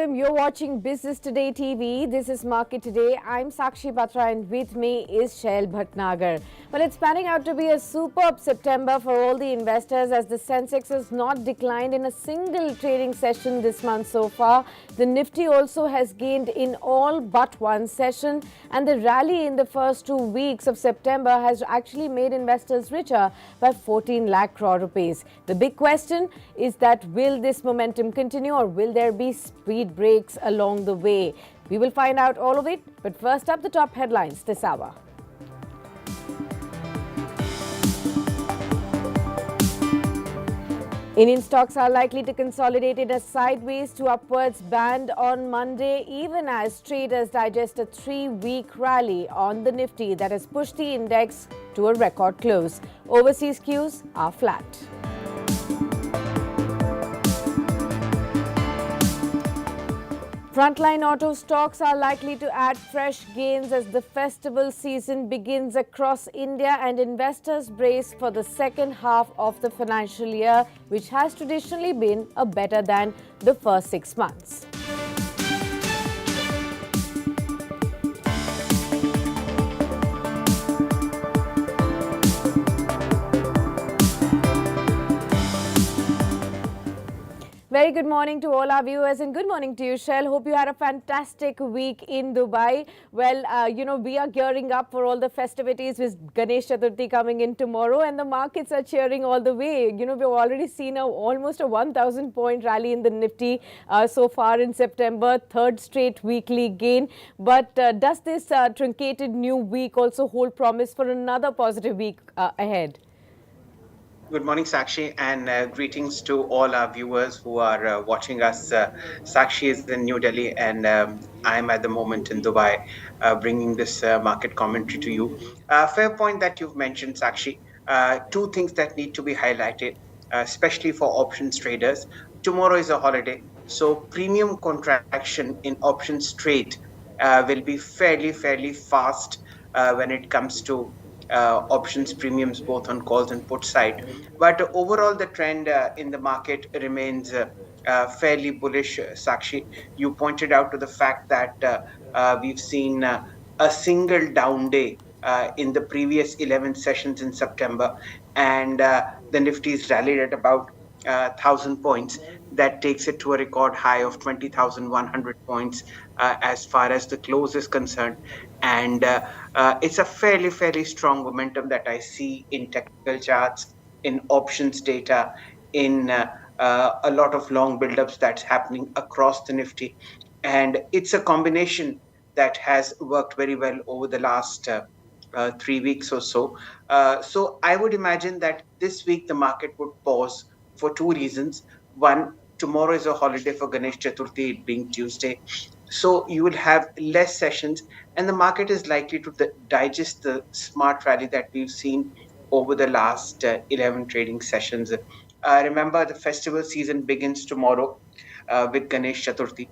welcome. You're watching Business Today TV. This is Market Today. I'm Sakshi Batra and with me is Shail Bhatnagar. Well, it's panning out to be a superb September for all the investors as the Sensex has not declined in a single trading session this month so far. The Nifty also has gained in all but one session, and the rally in the first 2 weeks of September has actually made investors richer by 14 lakh crore rupees. The big question is that will this momentum continue or will there be speed breaks along the way? We will find out all of it, but first up, the top headlines this hour. Indian stocks are likely to consolidate in a sideways to upwards band on Monday, even as traders digest a 3-week rally on the Nifty that has pushed the index to a record close. Overseas cues are flat. Frontline auto stocks are likely to add fresh gains as the festival season begins across India and investors brace for the second half of the financial year, which has traditionally been a better than the first 6 months. Very good morning to all our viewers and good morning to you, Shail. Hope you had a fantastic week in Dubai. Well, we are gearing up for all the festivities with Ganesh Chaturthi coming in tomorrow and the markets are cheering all the way. We've already seen almost a 1,000 point rally in the Nifty so far in September, third straight weekly gain. But does this truncated new week also hold promise for another positive week ahead? Good morning, Sakshi, and greetings to all our viewers who are watching us. Sakshi is in New Delhi, and I'm at the moment in Dubai, bringing this market commentary to you. Fair point that you've mentioned, Sakshi. Two things that need to be highlighted, especially for options traders. Tomorrow is a holiday, so premium contraction in options trade will be fairly fast when it comes to options premiums both on calls and put side. But overall, the trend in the market remains fairly bullish, Sakshi. You pointed out to the fact that we've seen a single down day in the previous 11 sessions in September, and the Nifty's rallied at about 1,000 points. That takes it to a record high of 20,100 points as far as the close is concerned. And it's a fairly strong momentum that I see in technical charts, in options data, in a lot of long buildups that's happening across the Nifty. And it's a combination that has worked very well over the last 3 weeks or so. So I would imagine that this week the market would pause for two reasons. One, tomorrow is a holiday for Ganesh Chaturthi, it being Tuesday. So you will have less sessions, and the market is likely to digest the smart rally that we've seen over the last 11 trading sessions. Remember, the festival season begins tomorrow with Ganesh Chaturthi.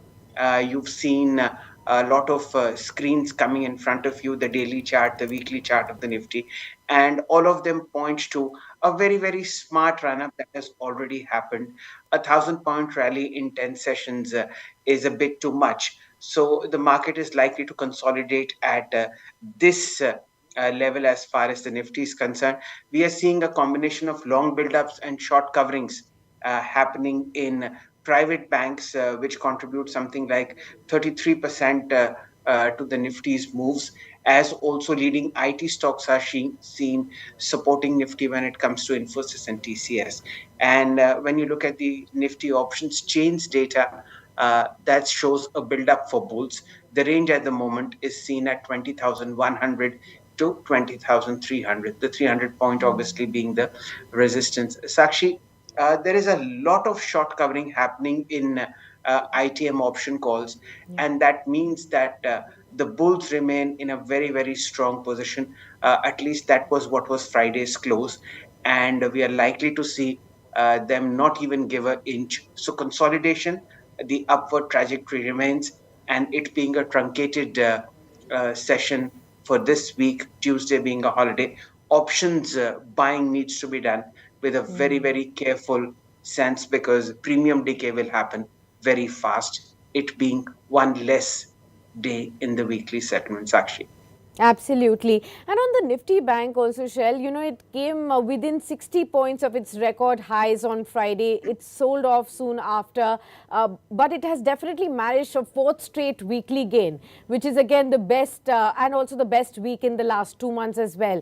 You've seen a lot of screens coming in front of you, the daily chart, the weekly chart of the Nifty, and all of them point to a very smart run up that has already happened. 1,000 point rally in 10 sessions is a bit too much. So the market is likely to consolidate at this level as far as the Nifty is concerned. We are seeing a combination of long buildups and short coverings happening in private banks, which contribute something like 33% to the Nifty's moves, as also leading IT stocks are seen supporting Nifty when it comes to Infosys and TCS. And when you look at the Nifty options chains data, that shows a build-up for bulls. The range at the moment is seen at 20,100 to 20,300. The 300 point obviously being the resistance. Sakshi, there is a lot of short covering happening in ITM option calls, and that means that the bulls remain in a very strong position. At least that was what was Friday's close, and we are likely to see them not even give an inch. So consolidation, the upward trajectory remains, and it being a truncated session for this week, Tuesday being a holiday, options buying needs to be done with a very careful sense because premium decay will happen very fast. it being one less day in the weekly settlement, Sakshi. Absolutely. And on the Nifty Bank also, Shell, it came within 60 points of its record highs on Friday. It sold off soon after, but it has definitely managed a fourth straight weekly gain, which is again the best and also the best week in the last 2 months as well.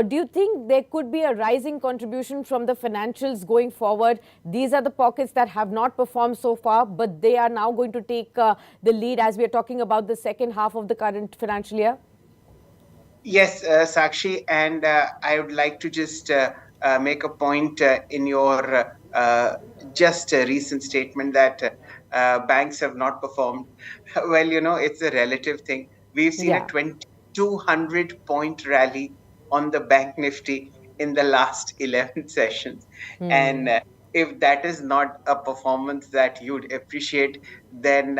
Do you think there could be a rising contribution from the financials going forward? These are the pockets that have not performed so far, but they are now going to take the lead as we are talking about the second half of the current financial year? Yes, Sakshi, and I would like to just make a point in your just recent statement that banks have not performed. Well, it's a relative thing. We've seen a Yeah. 200-point rally on the Bank Nifty in the last 11 sessions. And Hmm. if that is not a performance that you'd appreciate, then,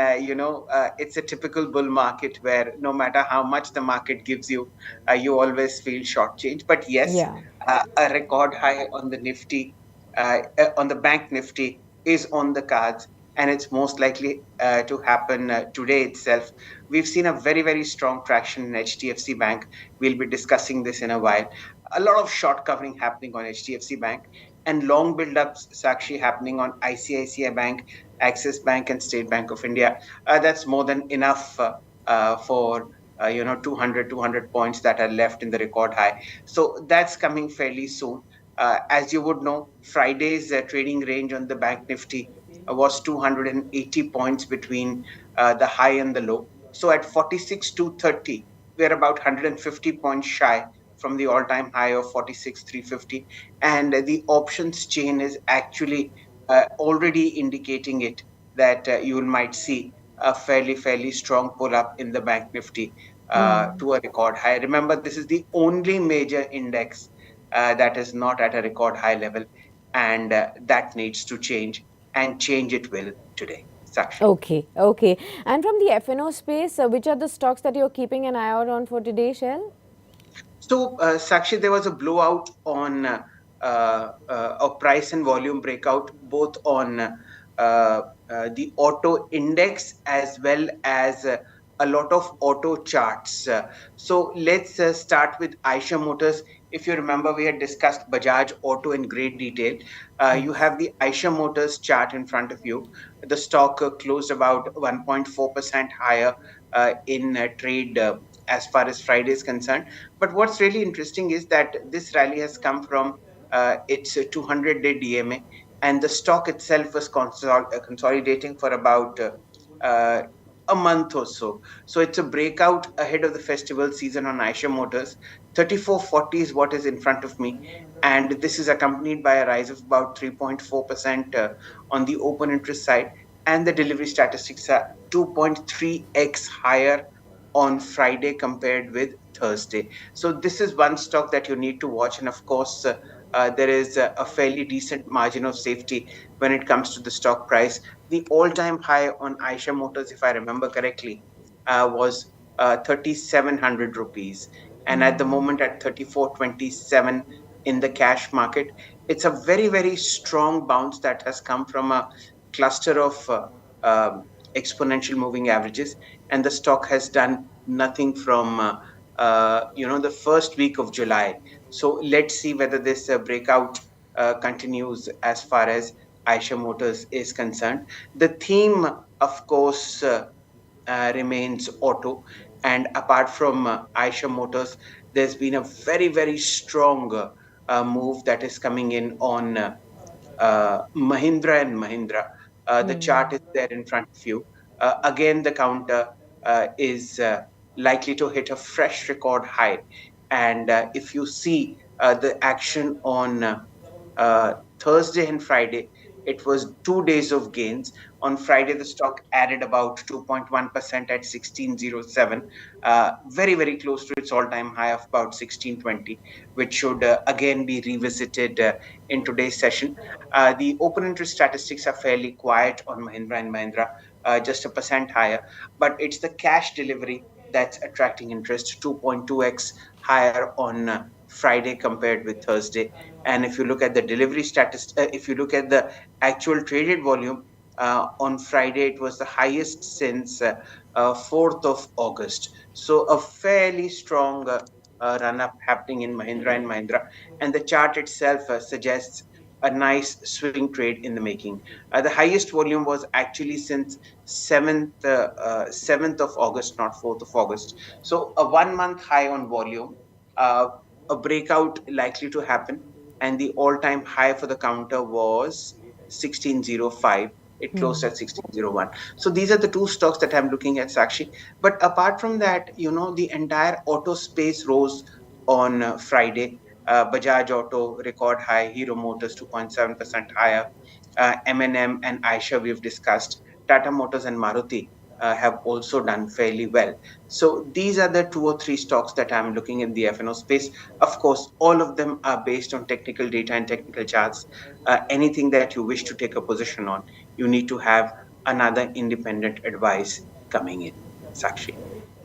it's a typical bull market where no matter how much the market gives you, you always feel shortchanged. But yes, Yeah. a record high on the Nifty, on the Bank Nifty, is on the cards, and it's most likely to happen today itself. We've seen a very, very strong traction in HDFC Bank. We'll be discussing this in a while. A lot of short covering happening on HDFC Bank, and long build-ups, Sakshi, happening on ICICI Bank, Axis Bank, and State Bank of India. That's more than enough for 200 points that are left in the record high. So that's coming fairly soon. As you would know, Friday's trading range on the Bank Nifty was 280 points between the high and the low. So at 46,230, we're about 150 points shy from the all-time high of 46,350, and the options chain is actually already indicating it, that you might see a fairly strong pull up in the Bank Nifty Hmm. to a record high. Remember, this is the only major index that is not at a record high level, and that needs to change, and change it will today. Sakshi. Okay, okay. And from the FNO space, which are the stocks that you're keeping an eye out on for today, Shell? So, Sakshi, there was a blowout on a price and volume breakout, both on the auto index as well as a lot of auto charts. So, let's start with Aisha Motors. If you remember, we had discussed Bajaj Auto in great detail. You Yes. have the Aisha Motors chart in front of you. The stock closed about 1.4% higher in trade as far as Friday is concerned. But what's really interesting is that this rally has come from its 200-day DMA, and the stock itself was consolidating for about uh, a month or so. So it's a breakout ahead of the festival season on Aisha Motors. 3440 is what is in front of me, and this is accompanied by a rise of about 3.4% on the open interest side, and the delivery statistics are 2.3x higher on Friday compared with Thursday. So this is one stock that you need to watch, and of course, there is a fairly decent margin of safety when it comes to the stock price. The all-time high on Aisha Motors, if I remember correctly, was 3,700 rupees, and at the moment at 3427 in the cash market. It's a very strong bounce that has come from a cluster of exponential moving averages, and the stock has done nothing from the first week of July. So let's see whether this breakout continues as far as Aisha Motors is concerned. The theme, of course, remains auto, and apart from Aisha Motors, there's been a very strong move that is coming in on Mahindra and Mahindra. The chart is there in front of you. Again, the counter is likely to hit a fresh record high. And if you see the action on Thursday and Friday, it was 2 days of gains. On Friday, the stock added about 2.1% at 1607, very close to its all-time high of about 1620, which should again be revisited in today's session. The open interest statistics are fairly quiet on Mahindra and Mahindra, just a percent higher, but it's the cash delivery that's attracting interest, 2.2x higher on Friday compared with Thursday. And if you look at the delivery status, if you look at the actual traded volume, On Friday, it was the highest since 4th of August. So a fairly strong run up happening in Mahindra and Mahindra, and the chart itself suggests a nice swing trade in the making. The highest volume was actually since 7th of August, not 4th of August. So a 1 month high on volume, uh, a breakout likely to happen, and the all-time high for the counter was 1605. It closed Hmm. at 1601. So these are the two stocks that I'm looking at, Sakshi. But apart from that, the entire auto space rose on Friday. Bajaj Auto record high, Hero Motors 2.7% higher, M&M and Aisha we've discussed. Tata Motors and Maruti have also done fairly well. So these are the two or three stocks that I'm looking in the F&O space. Of course, all of them are based on technical data and technical charts. Anything that you wish to take a position on, you need to have another independent advice coming in, Sakshi.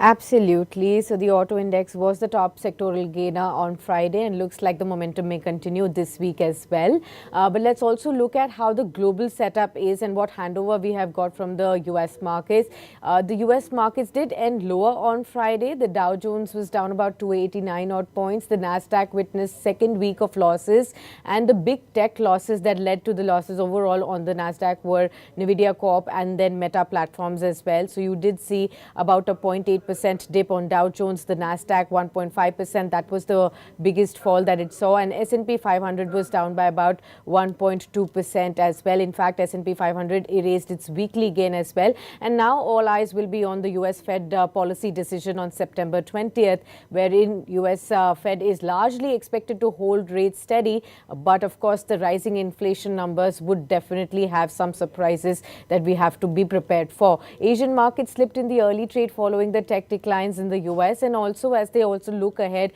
Absolutely. So the auto index was the top sectoral gainer on Friday and looks like the momentum may continue this week as well. But let's also look at how the global setup is and what handover we have got from the US markets. The US markets did end lower on Friday. The Dow Jones was down about 289 odd points. The Nasdaq witnessed second week of losses, and the big tech losses that led to the losses overall on the Nasdaq were Nvidia Corp and then Meta Platforms as well. So you did see about a 0.8% dip on Dow Jones, the Nasdaq 1.5%. That was the biggest fall that it saw, and S&P 500 was down by about 1.2% as well. In fact, S&P 500 erased its weekly gain as well. And now all eyes will be on the US Fed policy decision on September 20th, wherein US Fed is largely expected to hold rates steady. But of course, the rising inflation numbers would definitely have some surprises that we have to be prepared for. Asian markets slipped in the early trade following the tech declines in the US, and also as they also look ahead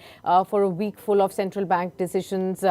for a week full of central bank decisions.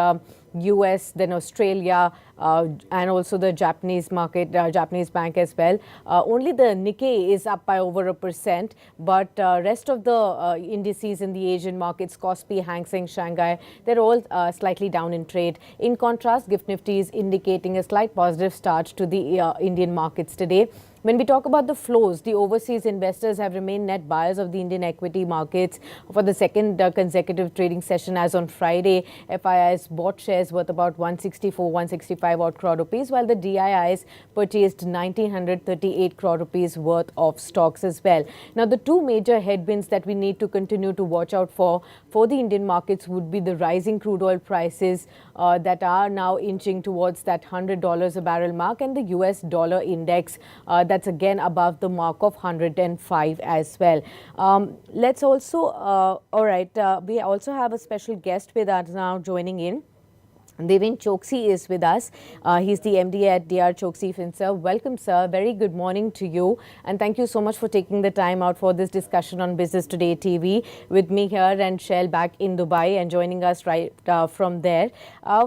US, then Australia, and also the Japanese market, Japanese bank as well. Only the Nikkei is up by over 1%, but rest of the indices in the Asian markets, Kospi, Hang Seng, Shanghai, they're all slightly down in trade. In contrast, Gift Nifty is indicating a slight positive start to the Indian markets today. When we talk about the flows, the overseas investors have remained net buyers of the Indian equity markets for the second consecutive trading session as on Friday. FIIs bought shares worth about 164, 165 odd crore rupees, while the DIIs purchased 1938 crore rupees worth of stocks as well. Now, the two major headwinds that we need to continue to watch out for the Indian markets would be the rising crude oil prices that are now inching towards that $100 a barrel mark, and the US dollar index that's again above the mark of 105 as well. Let's also, all right, we also have a special guest with us now joining in. Devin Choksi is with us. He's the MD at DR Choksi Finserv. Welcome, sir. Very good morning to you. And thank you so much for taking the time out for this discussion on Business Today TV with me here and Shail back in Dubai and joining us right from there.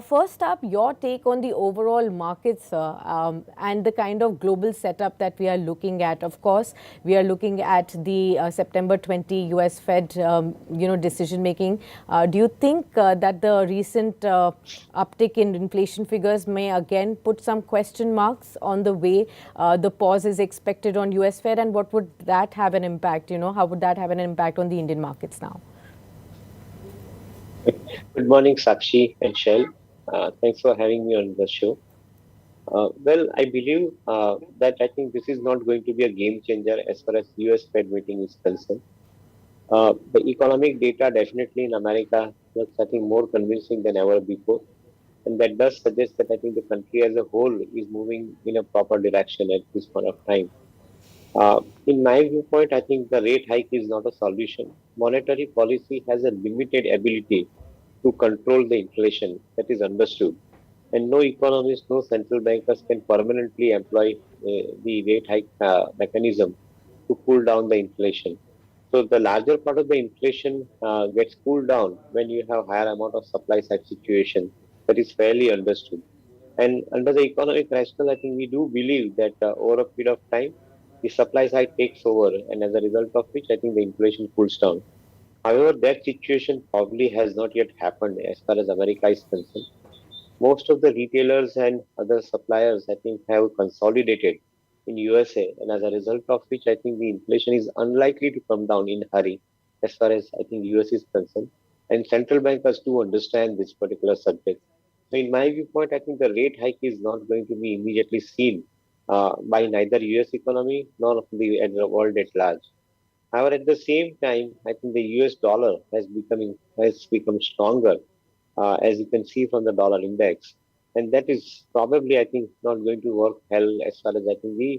First up, your take on the overall markets, sir, and the kind of global setup that we are looking at. Of course, we are looking at the September 20 US Fed, decision making. Do you think that the recent uptick in inflation figures may again put some question marks on the way the pause is expected on US Fed, and what would that have an impact? How would that have an impact on the Indian markets now? Good morning, Sakshi and Shell. Thanks for having me on the show. I believe that I think this is not going to be a game changer as far as US Fed meeting is concerned. The economic data definitely in America looks, I think, more convincing than ever before. And that does suggest that I think the country as a whole is moving in a proper direction at this point of time. In my viewpoint, I think the rate hike is not a solution. Monetary policy has a limited ability to control the inflation. That is understood. And no economist, no central bankers can permanently employ the rate hike mechanism to cool down the inflation. So the larger part of the inflation gets cooled down when you have higher amount of supply side situation. That is fairly understood. And under the economic rationale, I think we do believe that over a period of time, the supply side takes over, and as a result of which, I think the inflation cools down. However, that situation probably has not yet happened as far as America is concerned. Most of the retailers and other suppliers, I think, have consolidated. in USA, and as a result of which I think the inflation is unlikely to come down in a hurry as far as I think US is concerned. And central bankers do understand this particular subject. So in my viewpoint, I think the rate hike is not going to be immediately seen by neither US economy nor at the world at large. However, at the same time, I think the US dollar has become stronger, as you can see from the dollar index, and that is probably I think not going to work well as far as I think the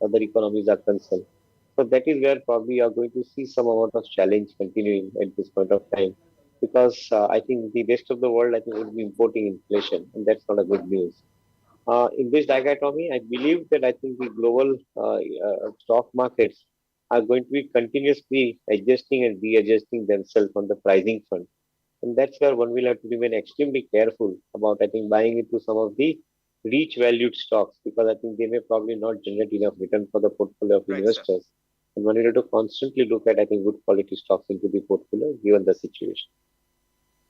other economies are concerned. So that is where probably you are going to see some amount of challenge continuing at this point of time, because I think the rest of the world I think would be importing inflation, and that's not a good news. In this dichotomy, I believe that I think the global stock markets are going to be continuously adjusting and readjusting themselves on the pricing front. And that's where one will have to remain extremely careful about, I think, buying into some of the reach valued stocks because I think they may probably not generate enough return for the portfolio of Right, sir. investors. And one will have to constantly look at, I think, good quality stocks into the portfolio given the situation.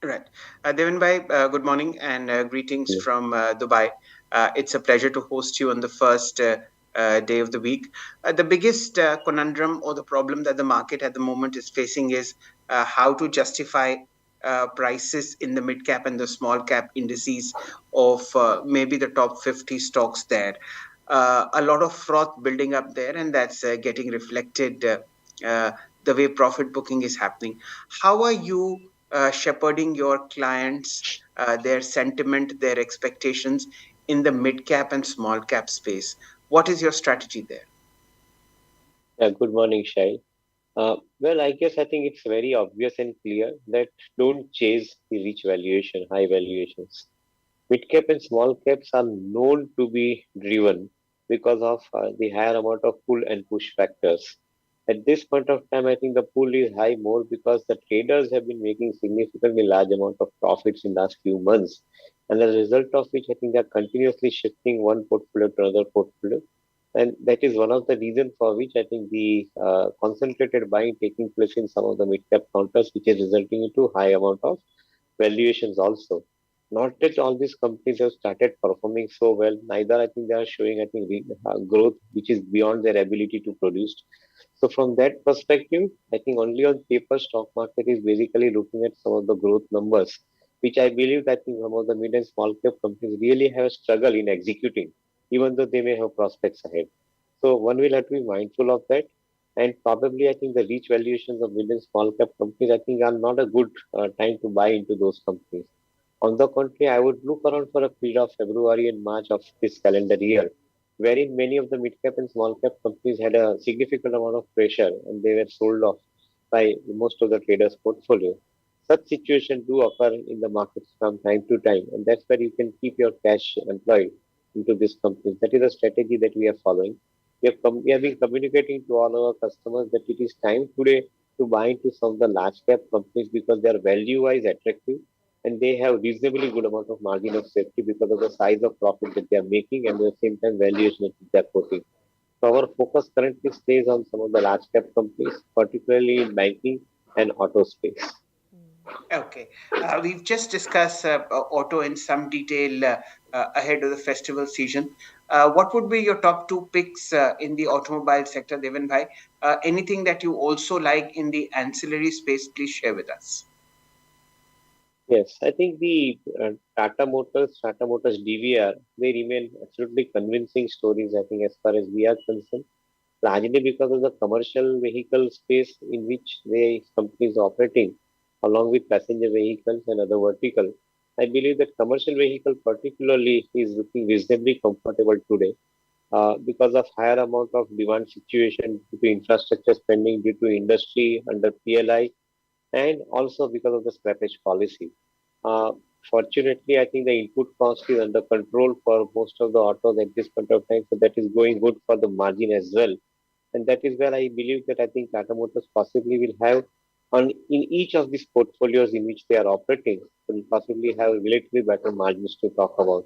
Right. Devin bhai, good morning and greetings Yeah, from Dubai. It's a pleasure to host you on the first day of the week. The biggest conundrum or the problem that the market at the moment is facing is how to justify prices in the mid cap and the small cap indices of maybe the top 50 stocks there. A lot of froth building up there, and that's getting reflected uh, the way profit booking is happening. How are you shepherding your clients, their sentiment, their expectations in the mid cap and small cap space? What is your strategy there? good morning, Shai. Well, I guess I think it's very obvious and clear that don't chase the rich valuation, high valuations. Mid cap and small caps are known to be driven because of the higher amount of pull and push factors. At this point of time, I think the pull is high more because the traders have been making significantly large amount of profits in last few months, and as a result of which, I think they are continuously shifting one portfolio to another portfolio, and that is one of the reasons for which I think the concentrated buying taking place in some of the mid cap counters, which is resulting into high amount of valuations also. Not that all these companies have started performing so well, neither I think they are showing, I think, growth which is beyond their ability to produce. So from that perspective, I think only on paper stock market is basically looking at some of the growth numbers, which I believe that I think some of the mid and small cap companies really have a struggle in executing, even though they may have prospects ahead. So one will have to be mindful of that. And probably, I think the reach valuations of mid and small cap companies, I think, are not a good time to buy into those companies. On the contrary, I would look around for a period of February and March of this calendar year, wherein many of the mid cap and small cap companies had a significant amount of pressure and they were sold off by most of the traders' portfolio. Such situations do occur in the markets from time to time, and that's where you can keep your cash employed into these companies. That is a strategy that we are following. We have been communicating to all our customers that it is time today to buy into some of the large cap companies because they are value wise attractive and they have reasonably good amount of margin of safety because of the size of profit that they are making and at the same time valuation that they are quoting. So our focus currently stays on some of the large cap companies, particularly in banking and auto space. Okay. We've just discussed auto in some detail ahead of the festival season. What would be your top two picks in the automobile sector, Devin Bhai? Anything that you also like in the ancillary space, please share with us. Yes, I think the Tata Motors DVR, they remain absolutely convincing stories. I think as far as we are concerned, largely because of the commercial vehicle space in which the company is operating, along with passenger vehicles and other vertical. I believe that commercial vehicle particularly is looking reasonably comfortable today because of higher amount of demand situation due to infrastructure spending due to industry under PLI and also because of the scrappage policy. Uh, Fortunately, I think the input cost is under control for most of the autos at this point of time, so that is going good for the margin as well. And that is where I believe that I think Tata Motors possibly will have on in each of these portfolios in which they are operating, will possibly have relatively better margins to talk about.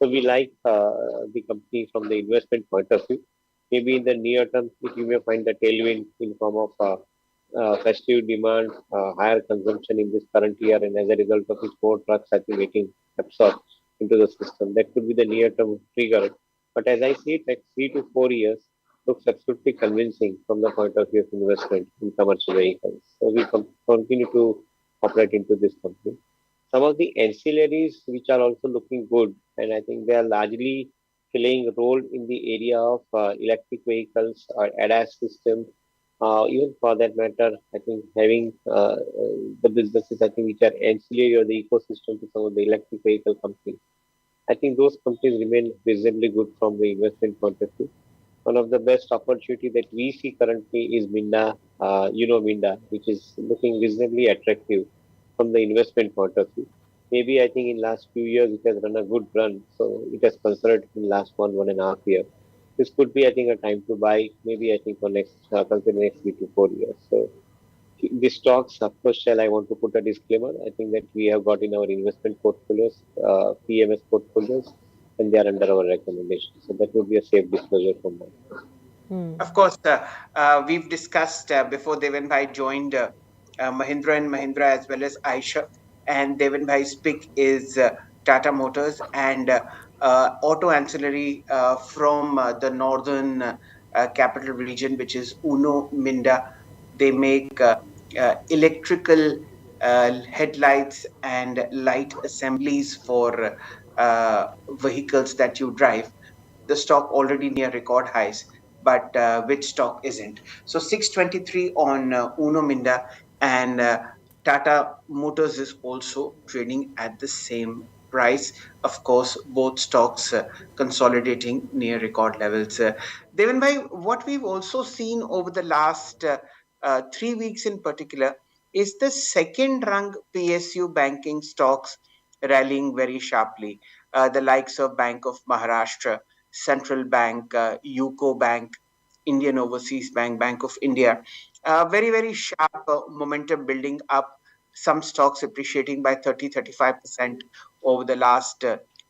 So we like the company from the investment point of view. Maybe in the near term, if you may find the tailwind in form of festive demand, higher consumption in this current year, and as a result of it, more trucks I think getting absorbed into the system. That could be the near term trigger. But as I see it, like 3 to 4 years looks absolutely convincing from the point of view of investment in commercial vehicles. So we continue to operate into this company. Some of the ancillaries which are also looking good, and I think they are largely playing a role in the area of electric vehicles or ADAS system. Even for that matter, I think having the businesses, I think, which are ancillary or the ecosystem to some of the electric vehicle companies. I think those companies remain reasonably good from the investment point of view. One of the best opportunity that we see currently is Minda, Minda, which is looking reasonably attractive from the investment point of view. Maybe I think in last few years it has run a good run, so it has consolidated in last 1.5 year. This could be, I think, a time to buy. Maybe I think for consider next 3 to 4 years. So the stocks, of course, shall I want to put a disclaimer? I think that we have got in our investment portfolios, PMS portfolios, and they are under our recommendation. So that would be a safe disclosure from my. Of course, we've discussed before Devan Bhai joined Mahindra and Mahindra as well as Aisha, and Devan Bhai's pick is Tata Motors and auto ancillary from the northern capital region, which is Uno Minda. They make electrical headlights and light assemblies for vehicles that you drive. The stock already near record highs, but which stock isn't? So 623 on Uno Minda, and Tata Motors is also trading at the same price. Of course, both stocks consolidating near record levels. Devan bhai, what we've also seen over the last 3 weeks in particular is the second rung PSU banking stocks rallying very sharply. The likes of Bank of Maharashtra, Central Bank, UCO Bank, Indian Overseas Bank, Bank of India. Very, very sharp momentum building up. Some stocks appreciating by 30-35% over the last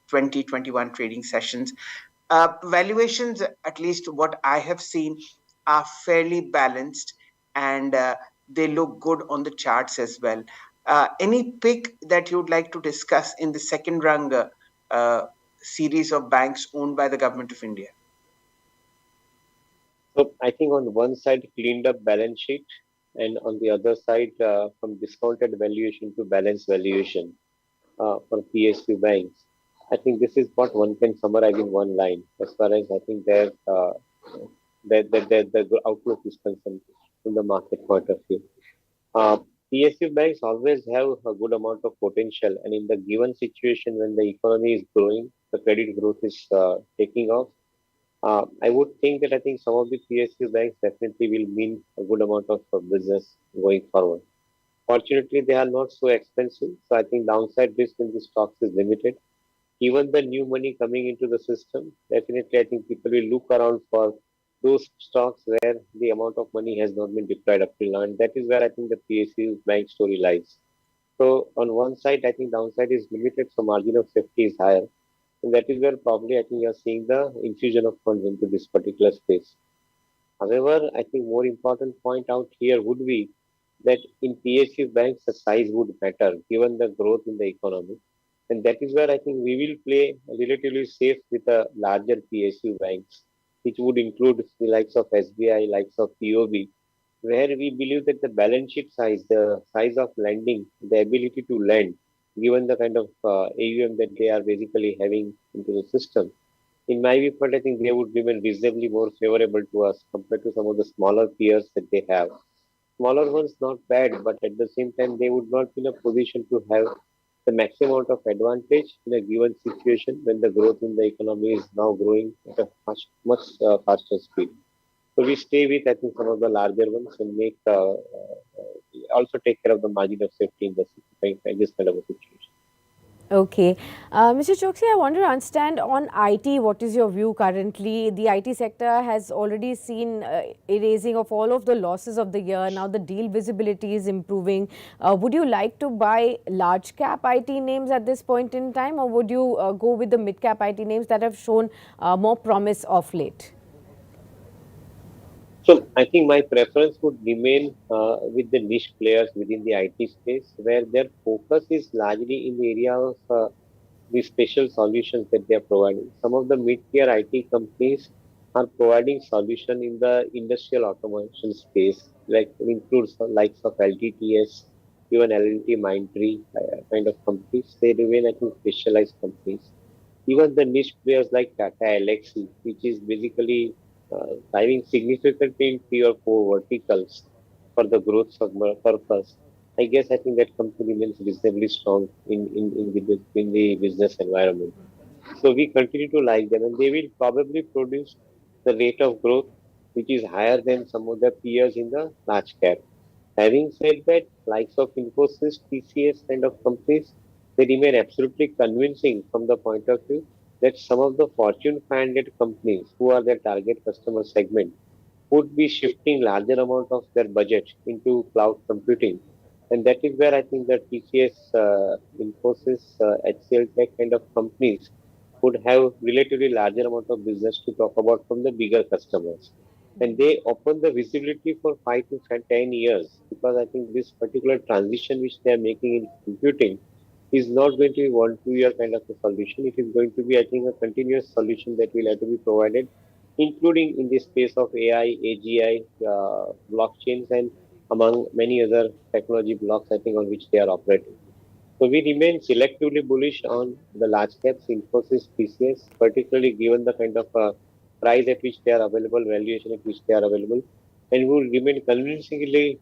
20-21 trading sessions. Valuations, at least what I have seen, are fairly balanced, and they look good on the charts as well. Any pick that you'd like to discuss in the second rung uh, series of banks owned by the government of India? So I think on one side, cleaned up balance sheet, and on the other side, from discounted valuation to balanced valuation for PSU banks. I think this is what one can summarize in one line as far as I think the outlook is concerned from the market point of view. Uh, PSU banks always have a good amount of potential, and in the given situation when the economy is growing, the credit growth is taking off. I would think that I think some of the PSU banks definitely will mean a good amount of business going forward. Fortunately, they are not so expensive, so I think downside risk in the stocks is limited. Even the new money coming into the system, definitely I think people will look around for those stocks where the amount of money has not been deployed up till now, and that is where I think the PSU bank story lies. So on one side, I think downside is limited, so margin of safety is higher, and that is where probably I think you are seeing the infusion of funds into this particular space. However, I think more important point out here would be that in PSU banks, the size would matter given the growth in the economy. And that is where I think we will play relatively safe with the larger PSU banks, which would include the likes of SBI, likes of POB, where we believe that the balance sheet size, the size of lending, the ability to lend, given the kind of AUM that they are basically having into the system, in my viewpoint, I think they would remain reasonably more favorable to us compared to some of the smaller peers that they have. Smaller ones not bad, but at the same time they would not be in a position to have the maximum amount of advantage in a given situation when the growth in the economy is now growing at a much faster speed. So we stay with I think some of the larger ones and make also take care of the margin of safety in this kind of a situation. Okay. Mr. Choksi, I want to understand on IT, what is your view currently? The IT sector has already seen erasing of all of the losses of the year. Now the deal visibility is improving. Would you like to buy large cap IT names at this point in time, or would you go with the mid cap IT names that have shown more promise of late? So I think my preference would remain with the niche players within the IT space, where their focus is largely in the area of the special solutions that they are providing. Some of the mid-tier IT companies are providing solution in the industrial automation space, like includes the likes of LTTS, even L&T Mindtree kind of companies. They remain, I think, specialized companies. Even the niche players like Tata Elxsi, which is basically driving significantly in three or four verticals for the growth purpose. I guess I think that company remains reasonably strong in the business environment. So we continue to like them, and they will probably produce the rate of growth which is higher than some of the peers in the large cap. Having said that, likes of Infosys, TCS kind of companies, they remain absolutely convincing from the point of view that some of the Fortune 500 companies who are their target customer segment would be shifting larger amount of their budget into cloud computing. And that is where I think the TCS, Infosys, HCL Tech kind of companies would have relatively larger amount of business to talk about from the bigger customers. And they open the visibility for 5 to 10 years because I think this particular transition which they are making in computing is not going to be 1 2 year kind of a solution. It is going to be, I think, a continuous solution that will have to be provided, including in the space of AI, AGI, blockchains, and among many other technology blocks, I think, on which they are operating. So we remain selectively bullish on the large caps, Infosys, TCS, particularly given the kind of price at which they are available, valuation at which they are available, and we will remain convincingly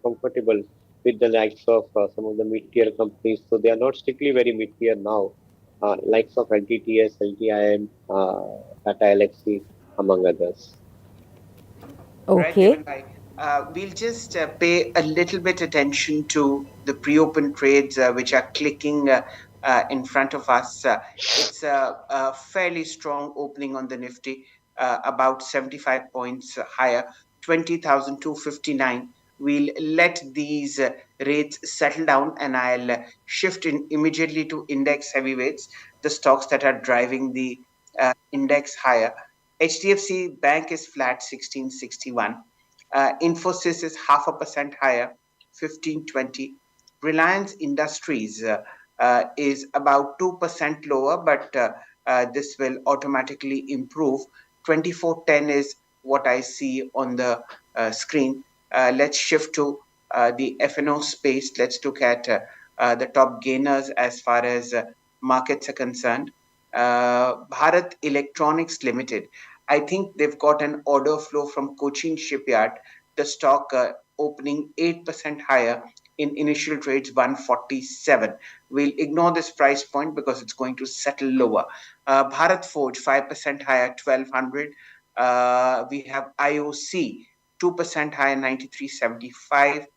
comfortable with the likes of some of the mid-tier companies. So they are not strictly very mid-tier now, likes of LTTS, LTIM, Tata Elxsi, among others. Right, Devon Okay. Bhai. We'll just pay a little bit attention to the pre-open trades which are clicking in front of us. It's a fairly strong opening on the Nifty, about 75 points higher, 20,259. We'll let these rates settle down, and I'll shift in immediately to index heavyweights, the stocks that are driving the index higher. HDFC Bank is flat 1661. Infosys is 0.5% higher 1520. Reliance Industries is about 2% lower, but this will automatically improve. 2410 is what I see on the screen. Let's shift to the FNO space. Let's look at the top gainers as far as markets are concerned. Bharat Electronics Limited. I think they've got an order flow from Cochin Shipyard. The stock opening 8% higher in initial trades 147. We'll ignore this price point because it's going to settle lower. Bharat Forge 5% higher 1200. We have IOC 2% higher 9375.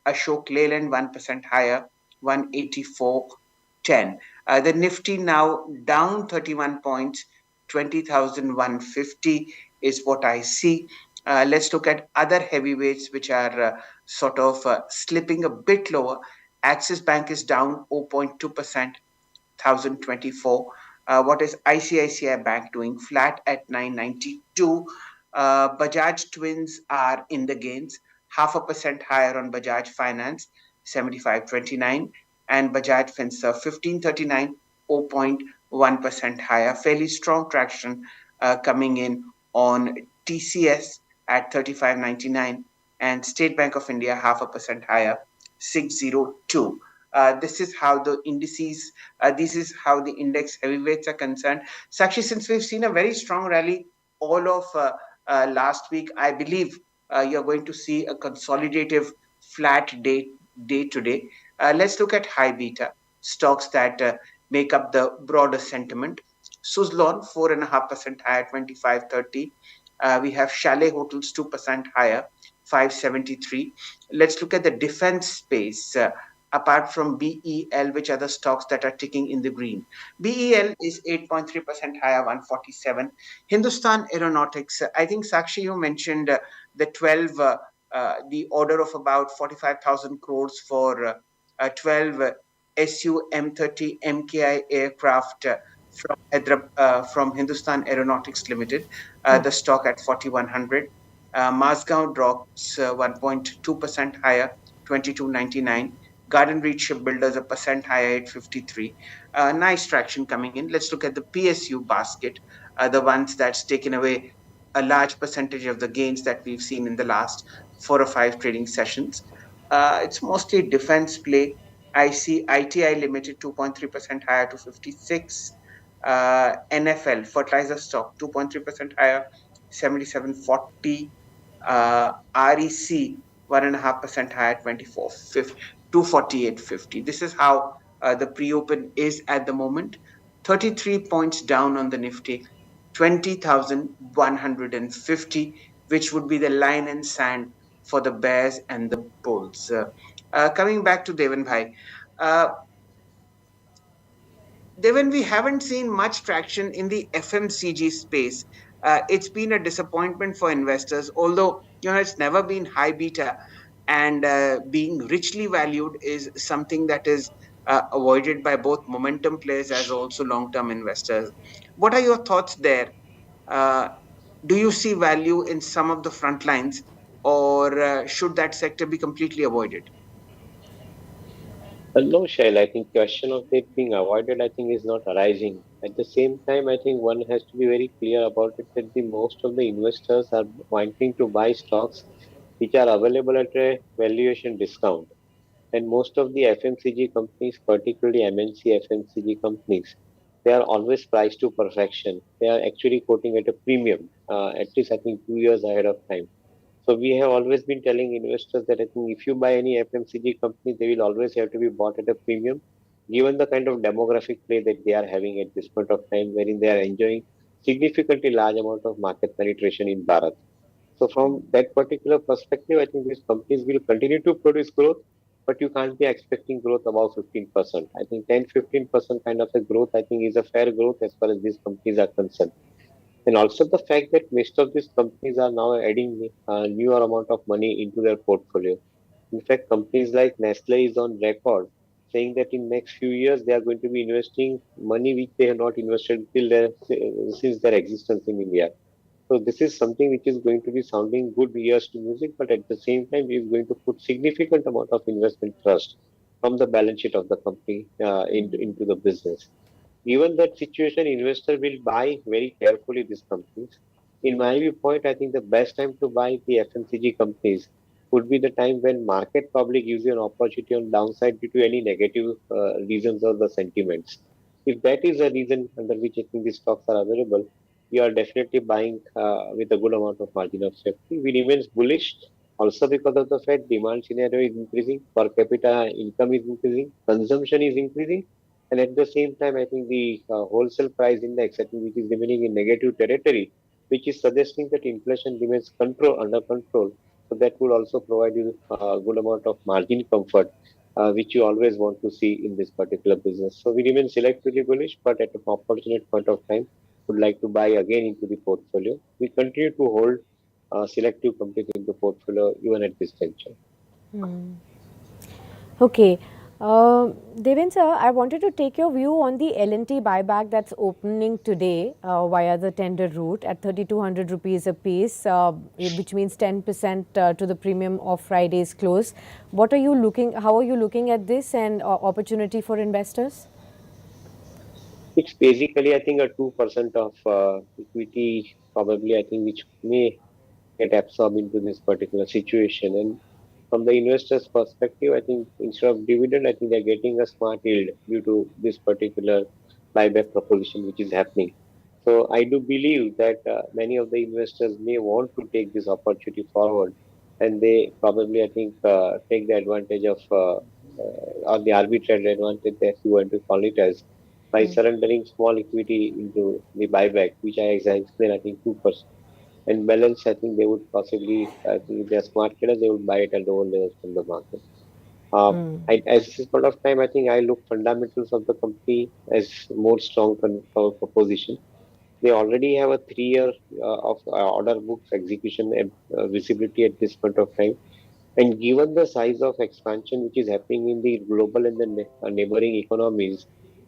Ashok Leyland 1% higher 184.10. The Nifty now down 31 points, 20,150 is what I see. Let's look at other heavyweights which are sort of slipping a bit lower. Axis Bank is down 0.2%, 1024. What is ICICI Bank doing? Flat at 992. Bajaj Twins are in the gains, 0.5% higher on Bajaj Finance, 7529, and Bajaj Finserv 1539, 0.1% higher. Fairly strong traction coming in on TCS at 3599, and State Bank of India 0.5% higher, 602. This is how the indices, this is how the index heavyweights are concerned. Sakshi, since we've seen a very strong rally all of last week, I believe you're going to see a consolidative flat day today. Let's look at high beta stocks that make up the broader sentiment. Suzlon 4.5% higher, 2530. We have Chalet Hotels 2% higher, 573. Let's look at the defense space. Apart from BEL, which are the stocks that are ticking in the green? BEL is 8.3% higher, 147. Hindustan Aeronautics, I think Sakshi, you mentioned the 12, the order of about 45,000 crores for 12 Su M30 MKI aircraft from Hindustan Aeronautics Limited, the stock at 4100. Mazgaon drops 1.2% higher, 2299. Garden Reach Shipbuilders a percent higher at 53. Nice traction coming in. Let's look at the PSU basket, the ones that's taken away a large percentage of the gains that we've seen in the last 4 or 5 trading sessions. It's mostly defense play. I see ITI Limited 2.3% higher to 56. NFL fertilizer stock 2.3% higher, 77.40. REC 1.5% higher, 248.50. This is how the pre-open is at the moment. 33 points down on the Nifty, 20,150, which would be the line in sand for the bears and the bulls. Coming back to Devan Bhai, uh, Devan, we haven't seen much traction in the FMCG space. It's been a disappointment for investors, although it's never been high beta, and being richly valued is something that is avoided by both momentum players as also long-term investors. What are your thoughts there? Uh, do you see value in some of the front lines, or should that sector be completely avoided? No, Shail, I think question of it being avoided, I think, is not arising. At the same time, I think one has to be very clear about it that the most of the investors are wanting to buy stocks which are available at a valuation discount. And most of the FMCG companies, particularly MNC FMCG companies, they are always priced to perfection. They are actually quoting at a premium, at least I think 2 years ahead of time. So we have always been telling investors that I think if you buy any FMCG company, they will always have to be bought at a premium, given the kind of demographic play that they are having at this point of time, wherein they are enjoying significantly large amount of market penetration in Bharat. So from that particular perspective, I think these companies will continue to produce growth, but you can't be expecting growth above 15%. I think 10-15% kind of a growth, I think, is a fair growth as far as these companies are concerned. And also the fact that most of these companies are now adding newer amount of money into their portfolio. In fact, companies like Nestle is on record saying that in next few years they are going to be investing money which they have not invested since their existence in India. So this is something which is going to be sounding good ears to music, but at the same time, is going to put significant amount of investment trust from the balance sheet of the company into the business. Given that situation, investor will buy very carefully these companies. In my viewpoint, I think the best time to buy the FMCG companies would be the time when market probably gives you an opportunity on downside due to any negative reasons or the sentiments. If that is a reason under which I think these stocks are available, you are definitely buying with a good amount of margin of safety. We remain bullish also because of the fact demand scenario is increasing, per capita income is increasing, consumption is increasing, and at the same time, I think the wholesale price index, I think, which is remaining in negative territory, which is suggesting that inflation remains under control. So that would also provide you a good amount of margin comfort, which you always want to see in this particular business. So we remain selectively bullish, but at an opportunate point of time, would like to buy again into the portfolio. We continue to hold selective companies in the portfolio even at this juncture. Okay. Devin sir, I wanted to take your view on the L&T buyback that's opening today via the tender route at 3,200 rupees a piece, which means 10% to the premium of Friday's close. How are you looking at this and opportunity for investors? It's basically, I think, a 2% of equity, probably, I think, which may get absorbed into this particular situation. And from the investor's perspective, I think instead of dividend, I think they're getting a smart yield due to this particular buyback proposition which is happening. So I do believe that many of the investors may want to take this opportunity forward, and they probably, I think, take the advantage of or the arbitrage advantage, if you want to call it as, by surrendering small equity into the buyback, which as I explained, I think 2%. And balance, I think they would possibly, I think if they're smart traders, they would buy it at lower levels from the market. Uh, at this point of time, I think I look fundamentals of the company as more strong proposition. They already have a 3 year of order books execution and visibility at this point of time. And given the size of expansion which is happening in the global and the neighboring economies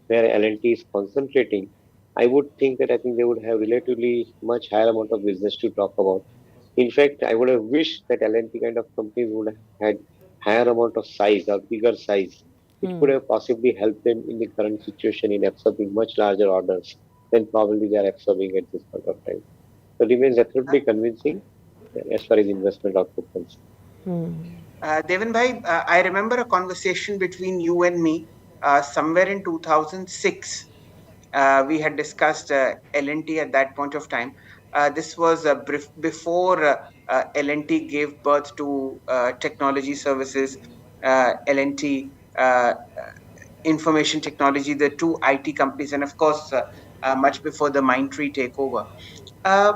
where L&T is concentrating, I would think that I think they would have relatively much higher amount of business to talk about. In fact, I would have wished that L&T kind of companies would have had higher amount of size or bigger size, it could have possibly helped them in the current situation in absorbing much larger orders than probably they are absorbing at this point of time. So it remains absolutely convincing as far as investment outlook concerned. Devin bhai, I remember a conversation between you and me somewhere in 2006. We had discussed L&T at that point of time. This was before L&T gave birth to technology services, L&T information technology, the two IT companies, and of course, much before the Mindtree takeover. Uh,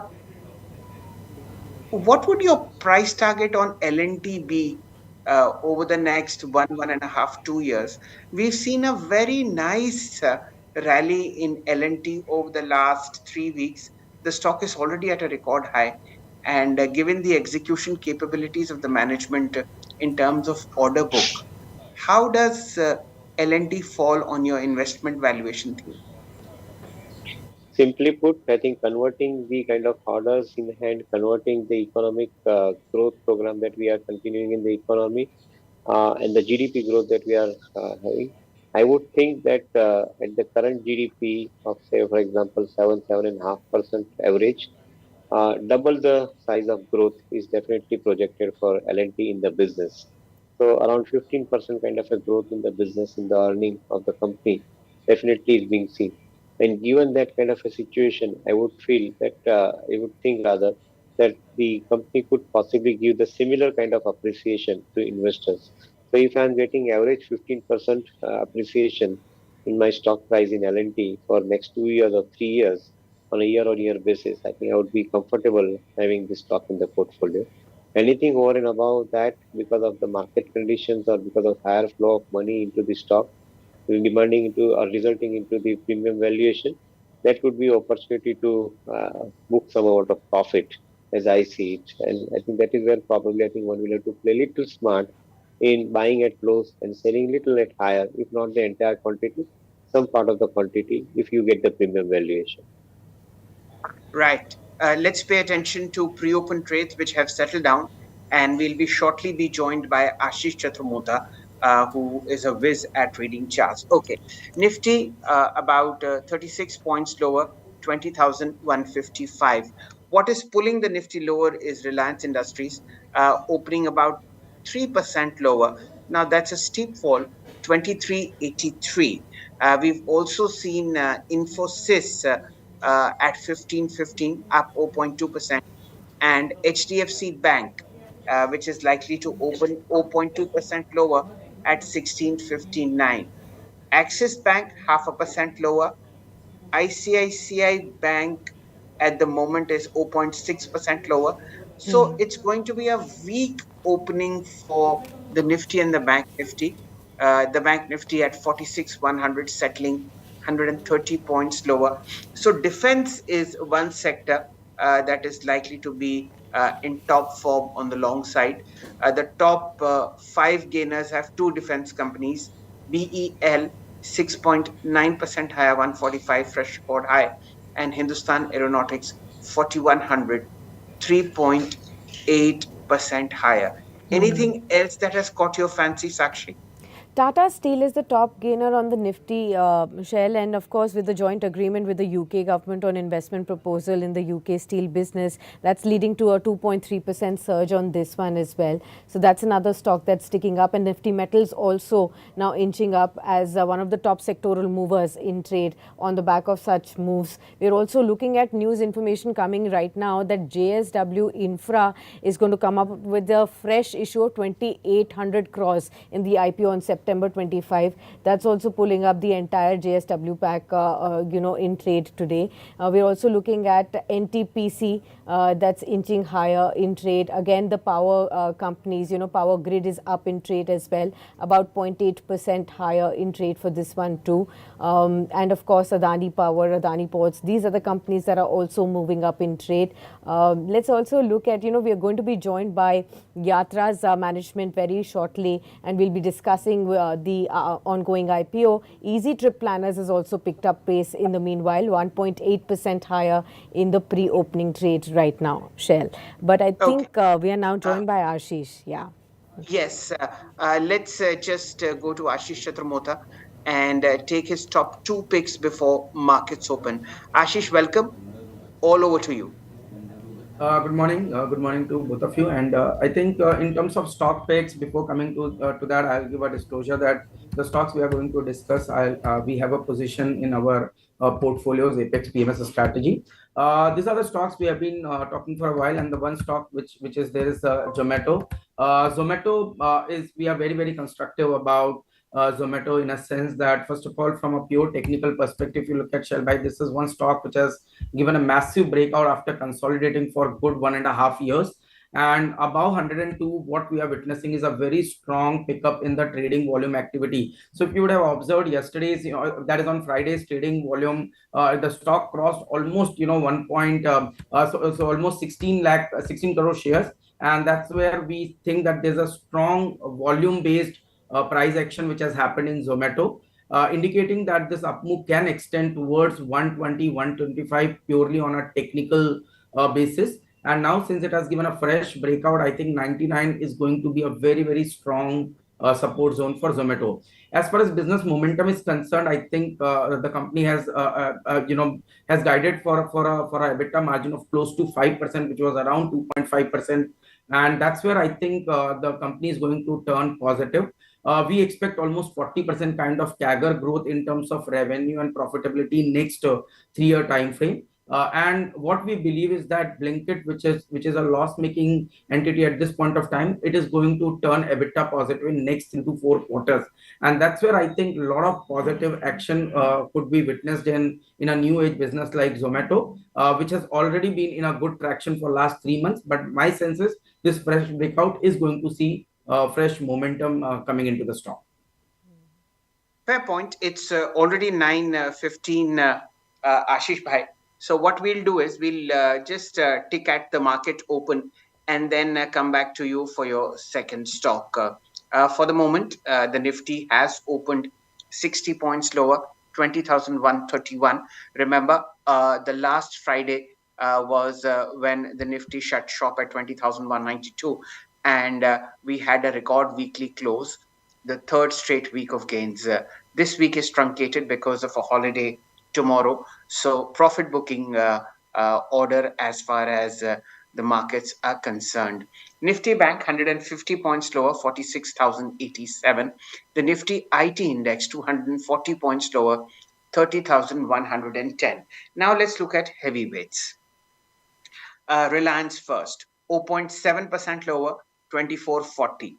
what would your price target on L&T be over the next 1.5, 2 years? We've seen a very nice rally in L&T over the last 3 weeks. The stock is already at a record high. And given the execution capabilities of the management in terms of order book, how does L&T fall on your investment valuation theme? Simply put, I think converting the kind of orders in hand, converting the economic growth program that we are continuing in the economy, and the GDP growth that we are having, I would think that at the current GDP of, say, for example, 7.5% average, double the size of growth is definitely projected for L&T in the business. So around 15% kind of a growth in the business in the earning of the company definitely is being seen. And given that kind of a situation, I would feel that I would think rather that the company could possibly give the similar kind of appreciation to investors. So if I'm getting average 15% appreciation in my stock price in L&T for next 2 years or 3 years, on a year-on-year basis, I think I would be comfortable having this stock in the portfolio. Anything over and above that, because of the market conditions or because of higher flow of money into the stock, demanding into or resulting into the premium valuation, that could be opportunity to book some amount of profit, as I see it. And I think that is where probably I think one will have to play little smart in buying at lows and selling little at higher, if not the entire quantity, some part of the quantity, if you get the premium valuation. Right. Let's pay attention to pre-open trades which have settled down, and we'll be shortly be joined by Ashish Chaturmota, who is a whiz at reading charts. Okay, Nifty about 36 points lower, 20,155. What is pulling the Nifty lower is Reliance Industries, opening about 3% lower. Now that's a steep fall, 2383. We've also seen Infosys at 1515, up 0.2%, and HDFC Bank, which is likely to open 0.2% lower at 1659. Axis Bank, 0.5% lower. ICICI Bank at the moment is 0.6% lower. So it's going to be a weak opening for the Nifty and the Bank Nifty. The Bank Nifty at 46,100 settling 130 points lower. So defense is one sector that is likely to be in top form on the long side. The top five gainers have two defense companies: BEL 6.9% higher, 145 fresh record high, and Hindustan Aeronautics 4100, 3.8% higher. Anything else that has caught your fancy, Sakshi? Tata Steel is the top gainer on the Nifty, Shell, and of course with the joint agreement with the UK government on investment proposal in the UK steel business, that's leading to a 2.3% surge on this one as well. So that's another stock that's sticking up, and Nifty Metals also now inching up as one of the top sectoral movers in trade on the back of such moves. We're also looking at news information coming right now that JSW Infra is going to come up with a fresh issue of 2,800 crores in the IPO on September 25. That's also pulling up the entire JSW pack, in trade today. We're also looking at NTPC, that's inching higher in trade. Again, the power companies, Power Grid is up in trade as well, about 0.8% higher in trade for this one too. And of course, Adani Power, Adani Ports, these are the companies that are also moving up in trade. Let's also look at, we are going to be joined by Yatra's management very shortly, and we'll be discussing the ongoing IPO. Easy Trip Planners has also picked up pace in the meanwhile, 1.8% higher in the pre-opening trade right now, Shell. But I Okay. think we are now joined by Ashish. Yeah. Yes, let's just go to Ashish Chatramota and take his top two picks before markets open. Ashish, welcome. All over to you. Good morning. Good morning to both of you. And I think in terms of stock picks, before coming to that, I'll give a disclosure that the stocks we are going to discuss, we have a position in our portfolios, Apex PMS strategy. These are the stocks we have been talking for a while, and the one stock which is there is Zomato. Zomato is we are very constructive about Zomato in a sense that first of all, from a pure technical perspective, if you look at Shellbite, this is one stock which has given a massive breakout after consolidating for good 1.5 years. And above 102, what we are witnessing is a very strong pickup in the trading volume activity. So if you would have observed yesterday's, that is on Friday's trading volume, the stock crossed almost, 1 point, so almost 16 lakh, 16 crore shares. And that's where we think that there's a strong volume based price action which has happened in Zomato, indicating that this up move can extend towards 120, 125 purely on a technical basis. And now, since it has given a fresh breakout, I think 99 is going to be a very strong support zone for Zomato. As far as business momentum is concerned, I think the company has guided for a EBITDA margin of close to 5%, which was around 2.5%, and that's where I think the company is going to turn positive. We expect almost 40% kind of CAGR growth in terms of revenue and profitability next 3-year time frame. And what we believe is that Blinkit, which is a loss-making entity at this point of time, it is going to turn EBITDA positive in next 3 to 4 quarters, and that's where I think a lot of positive action could be witnessed in a new age business like Zomato, which has already been in a good traction for last 3 months. But my sense is this fresh breakout is going to see fresh momentum coming into the stock. Fair point. It's already 9:15, Ashish Bhai. So what we'll do is we'll just tick at the market open and then come back to you for your second stock. For the moment, the Nifty has opened 60 points lower, 20,131. Remember, the last Friday was when the Nifty shut shop at 20,192, and we had a record weekly close, the third straight week of gains. This week is truncated because of a holiday tomorrow. So profit booking order as far as the markets are concerned. Nifty Bank 150 points lower, 46,087. The Nifty IT index 240 points lower, 30,110. Now let's look at heavyweights. Reliance first, 0.7% lower, 2440.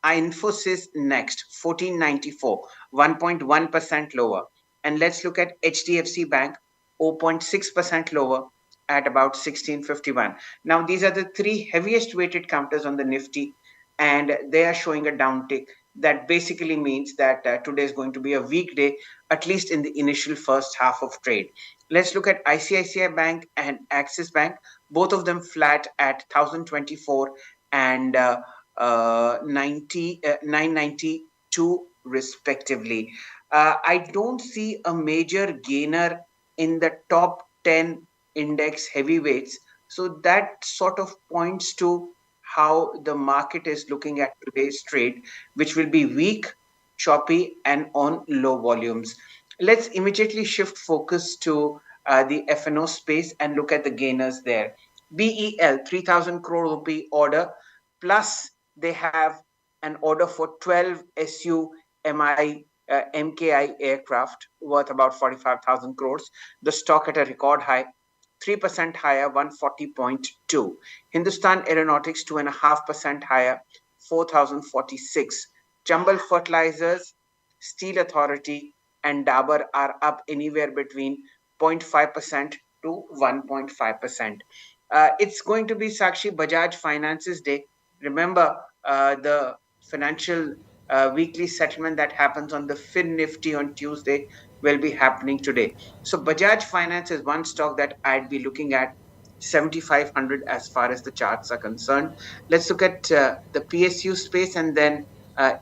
Infosys next, 1494, 1.1% lower. And let's look at HDFC Bank, 0.6% lower at about 1651. Now, these are the three heaviest weighted counters on the Nifty, and they are showing a downtick. That basically means that today is going to be a weak day, at least in the initial first half of trade. Let's look at ICICI Bank and Axis Bank, both of them flat at 1024 and 992 respectively. I don't see a major gainer in the top 10 index heavyweights. So that sort of points to how the market is looking at today's trade, which will be weak, choppy, and on low volumes. Let's immediately shift focus to the FNO space and look at the gainers there. BEL 3000 crore rupee order, plus they have an order for 12 SU MKI aircraft worth about 45,000 crores. The stock at a record high, 3% higher, 140.2. Hindustan Aeronautics 2.5% higher, 4,046. Chambal Fertilizers, Steel Authority, and Dabur are up anywhere between 0.5% to 1.5%. It's going to be Sakshi Bajaj Finance's day. Remember, the financial weekly settlement that happens on the Fin Nifty on Tuesday will be happening today. So Bajaj Finance is one stock that I'd be looking at, 7,500 as far as the charts are concerned. Let's look at the PSU space and then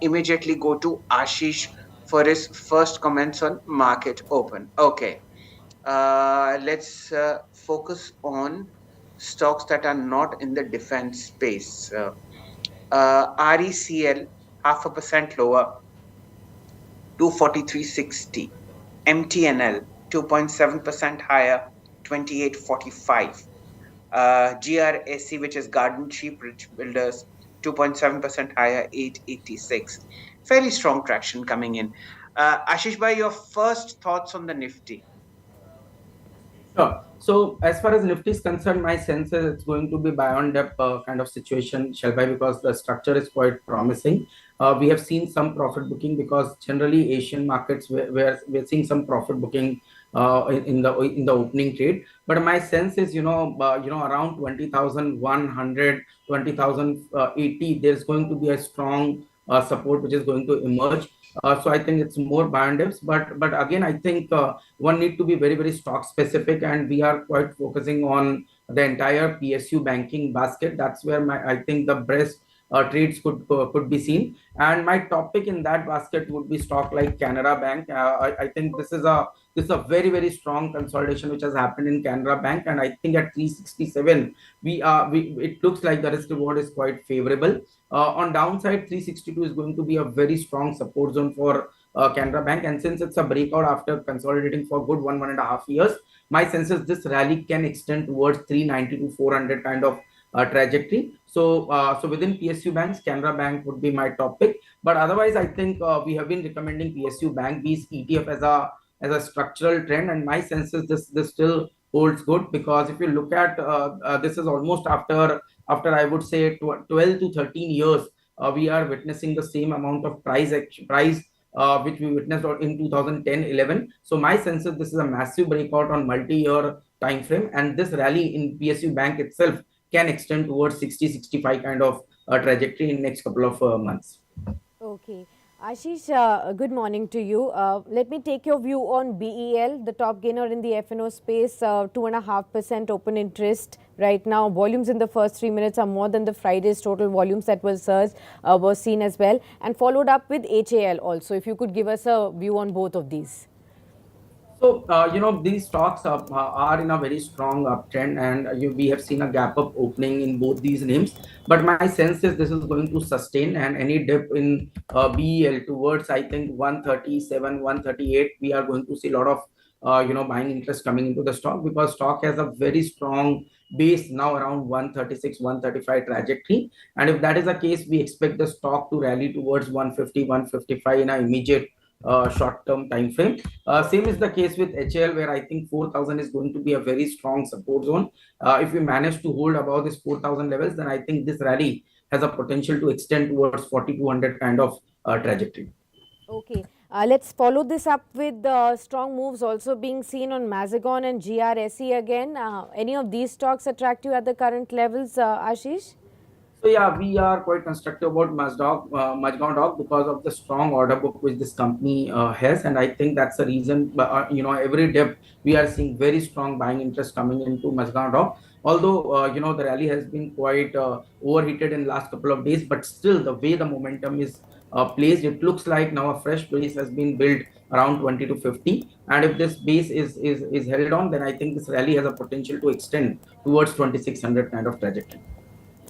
immediately go to Ashish for his first comments on market open. Okay, let's focus on stocks that are not in the defense space. RECL 0.5% lower, 243.60. MTNL 2.7% higher, 28.45. GRSC, which is Garden Sheep Rich Builders, 2.7% higher, 886. Fairly strong traction coming in. Ashish bhai, your first thoughts on the Nifty? Sure. So as far as Nifty is concerned, my sense is it's going to be buy on dip kind of situation, shall I? Because the structure is quite promising. We have seen some profit booking because generally Asian markets we're seeing some profit booking in the opening trade. But my sense is around 20,100, 20,080, there's going to be a strong support which is going to emerge. So I think it's more buy on dips. But again, I think one need to be very, very stock specific, and we are quite focusing on the entire PSU banking basket. That's where I think the best trades could be seen. And my topic in that basket would be stock like Canara Bank. I think this is a very, very strong consolidation which has happened in Canara Bank, and I think at 367 we it looks like the risk reward is quite favorable. On downside, 362 is going to be a very strong support zone for Canara Bank, and since it's a breakout after consolidating for good 1.5 years, my sense is this rally can extend towards 390 to 400 kind of trajectory. So within PSU banks, Canara Bank would be my top pick. But otherwise, I think we have been recommending PSU Bank B's ETF as a structural trend, and my sense is this still holds good, because if you look at this is almost after I would say 12 to 13 years, we are witnessing the same amount of price which we witnessed in 2010-11. So my sense is this is a massive breakout on multi-year time frame, and this rally in PSU Bank itself can extend towards 60-65 kind of trajectory in next couple of months. Okay. Ashish, good morning to you. Let me take your view on BEL, the top gainer in the F&O space, 2.5% open interest right now. Volumes in the first 3 minutes are more than the Friday's total volumes that was seen as well, and followed up with HAL also. If you could give us a view on both of these. So, these stocks are in a very strong uptrend, and we have seen a gap up opening in both these names. But my sense is this is going to sustain, and any dip in BEL towards, I think, 137, 138, we are going to see a lot of, buying interest coming into the stock, because stock has a very strong base now around 136, 135 trajectory. And if that is the case, we expect the stock to rally towards 150, 155 in an immediate short-term time frame. Same is the case with HL, where I think 4,000 is going to be a very strong support zone. If we manage to hold above this 4,000 levels, then I think this rally has a potential to extend towards 4,200 kind of trajectory. Okay. Let's follow this up with strong moves also being seen on Mazagon and GRSE again. Any of these stocks attract you at the current levels, Ashish? So yeah, we are quite constructive about Mazagon Dock because of the strong order book which this company has, and I think that's the reason. Every dip we are seeing very strong buying interest coming into Mazagon Dock. Although the rally has been quite overheated in last couple of days, but still the way the momentum is placed, it looks like now a fresh base has been built around 20 to 50, and if this base is held on, then I think this rally has a potential to extend towards 2,600 kind of trajectory.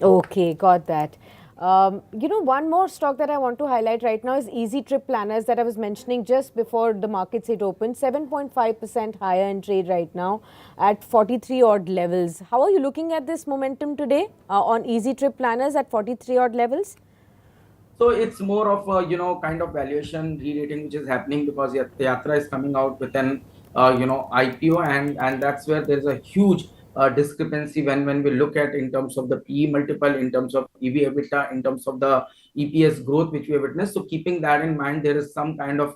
Okay, got that. One more stock that I want to highlight right now is Easy Trip Planners that I was mentioning just before the markets had opened. 7.5% higher in trade right now at 43 odd levels. How are you looking at this momentum today on Easy Trip Planners at 43 odd levels? So it's more of a kind of valuation re-rating which is happening, because Yatra is coming out with an IPO, and that's where there's a huge discrepancy when we look at in terms of the PE multiple, in terms of EV EBITDA, in terms of the EPS growth which we have witnessed. So keeping that in mind, there is some kind of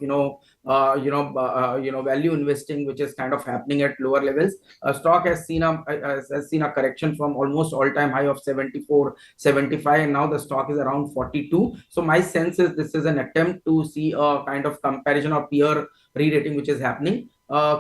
value investing which is kind of happening at lower levels. Stock has seen a correction from almost all-time high of 74, 75, and now the stock is around 42. So my sense is this is an attempt to see a kind of comparison of peer re-rating which is happening.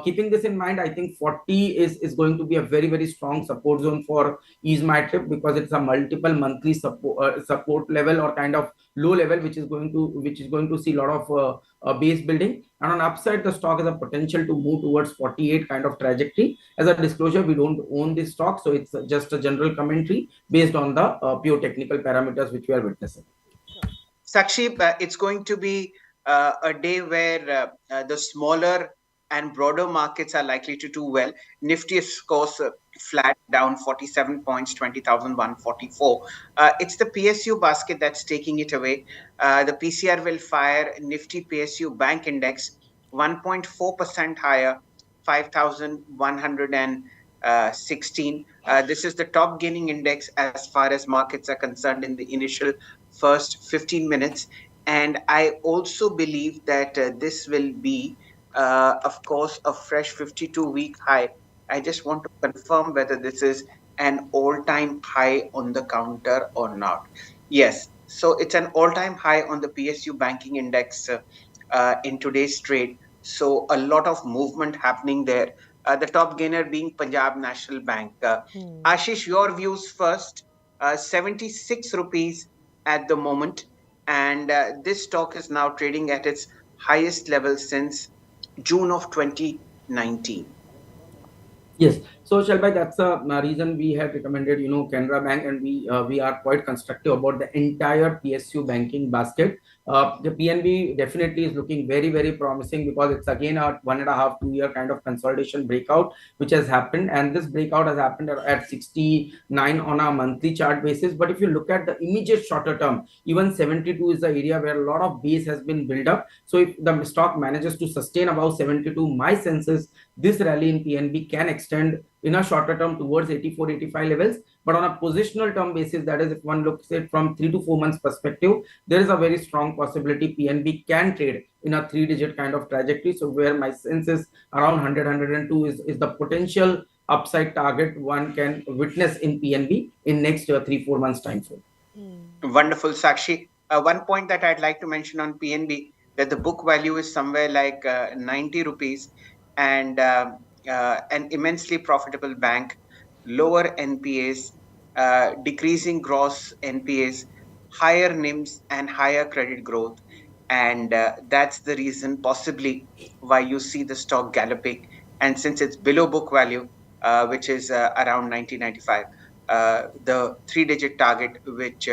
Keeping this in mind, I think 40 is going to be a very strong support zone for Ease My Trip, because it's a multiple monthly support level, or kind of low level, which is going to see a lot of base building. And on upside, the stock has a potential to move towards 48 kind of trajectory. As a disclosure, we don't own this stock, so it's just a general commentary based on the pure technical parameters which we are witnessing. Sure. Sakshi, it's going to be a day where the smaller and broader markets are likely to do well. Nifty is, of course, flat, down 47 points, 20,144. It's the PSU basket that's taking it away. The PCR will fire Nifty PSU Bank Index 1.4% higher, 5,116. This is the top gaining index as far as markets are concerned in the initial first 15 minutes. And I also believe that this will be, of course, a fresh 52-week high. I just want to confirm whether this is an all time high on the counter or not. Yes. So it's an all time high on the PSU banking index in today's trade. So a lot of movement happening there. The top gainer being Punjab National Bank. Hmm. Ashish, your views first. 76 rupees at the moment, and this stock is now trading at its highest level since June of 2019. Yes. So, Shalbhai, that's the reason we had recommended, Canara Bank, and we are quite constructive about the entire PSU banking basket. The PNB definitely is looking very promising, because it's again a 1.5 2 year kind of consolidation breakout which has happened, and this breakout has happened at 69 on a monthly chart basis. But if you look at the immediate shorter term, even 72 is the area where a lot of base has been built up. So if the stock manages to sustain about 72, my sense is this rally in PNB can extend in a shorter term towards 84, 85 levels. But on a positional term basis, that is, if one looks at it from 3 to 4 months perspective, there is a very strong possibility PNB can trade in a 3-digit kind of trajectory. So where my sense is around 100, is the potential upside target one can witness in PNB in next 3, 4 months time frame. Hmm. Wonderful, Sakshi. One point that I'd like to mention on PNB, that the book value is somewhere like 90 rupees, and an immensely profitable bank, lower NPAs, decreasing gross NPAs, higher NIMs, and higher credit growth. And that's the reason possibly why you see the stock galloping. And since it's below book value, which is around 1995, the three-digit target, which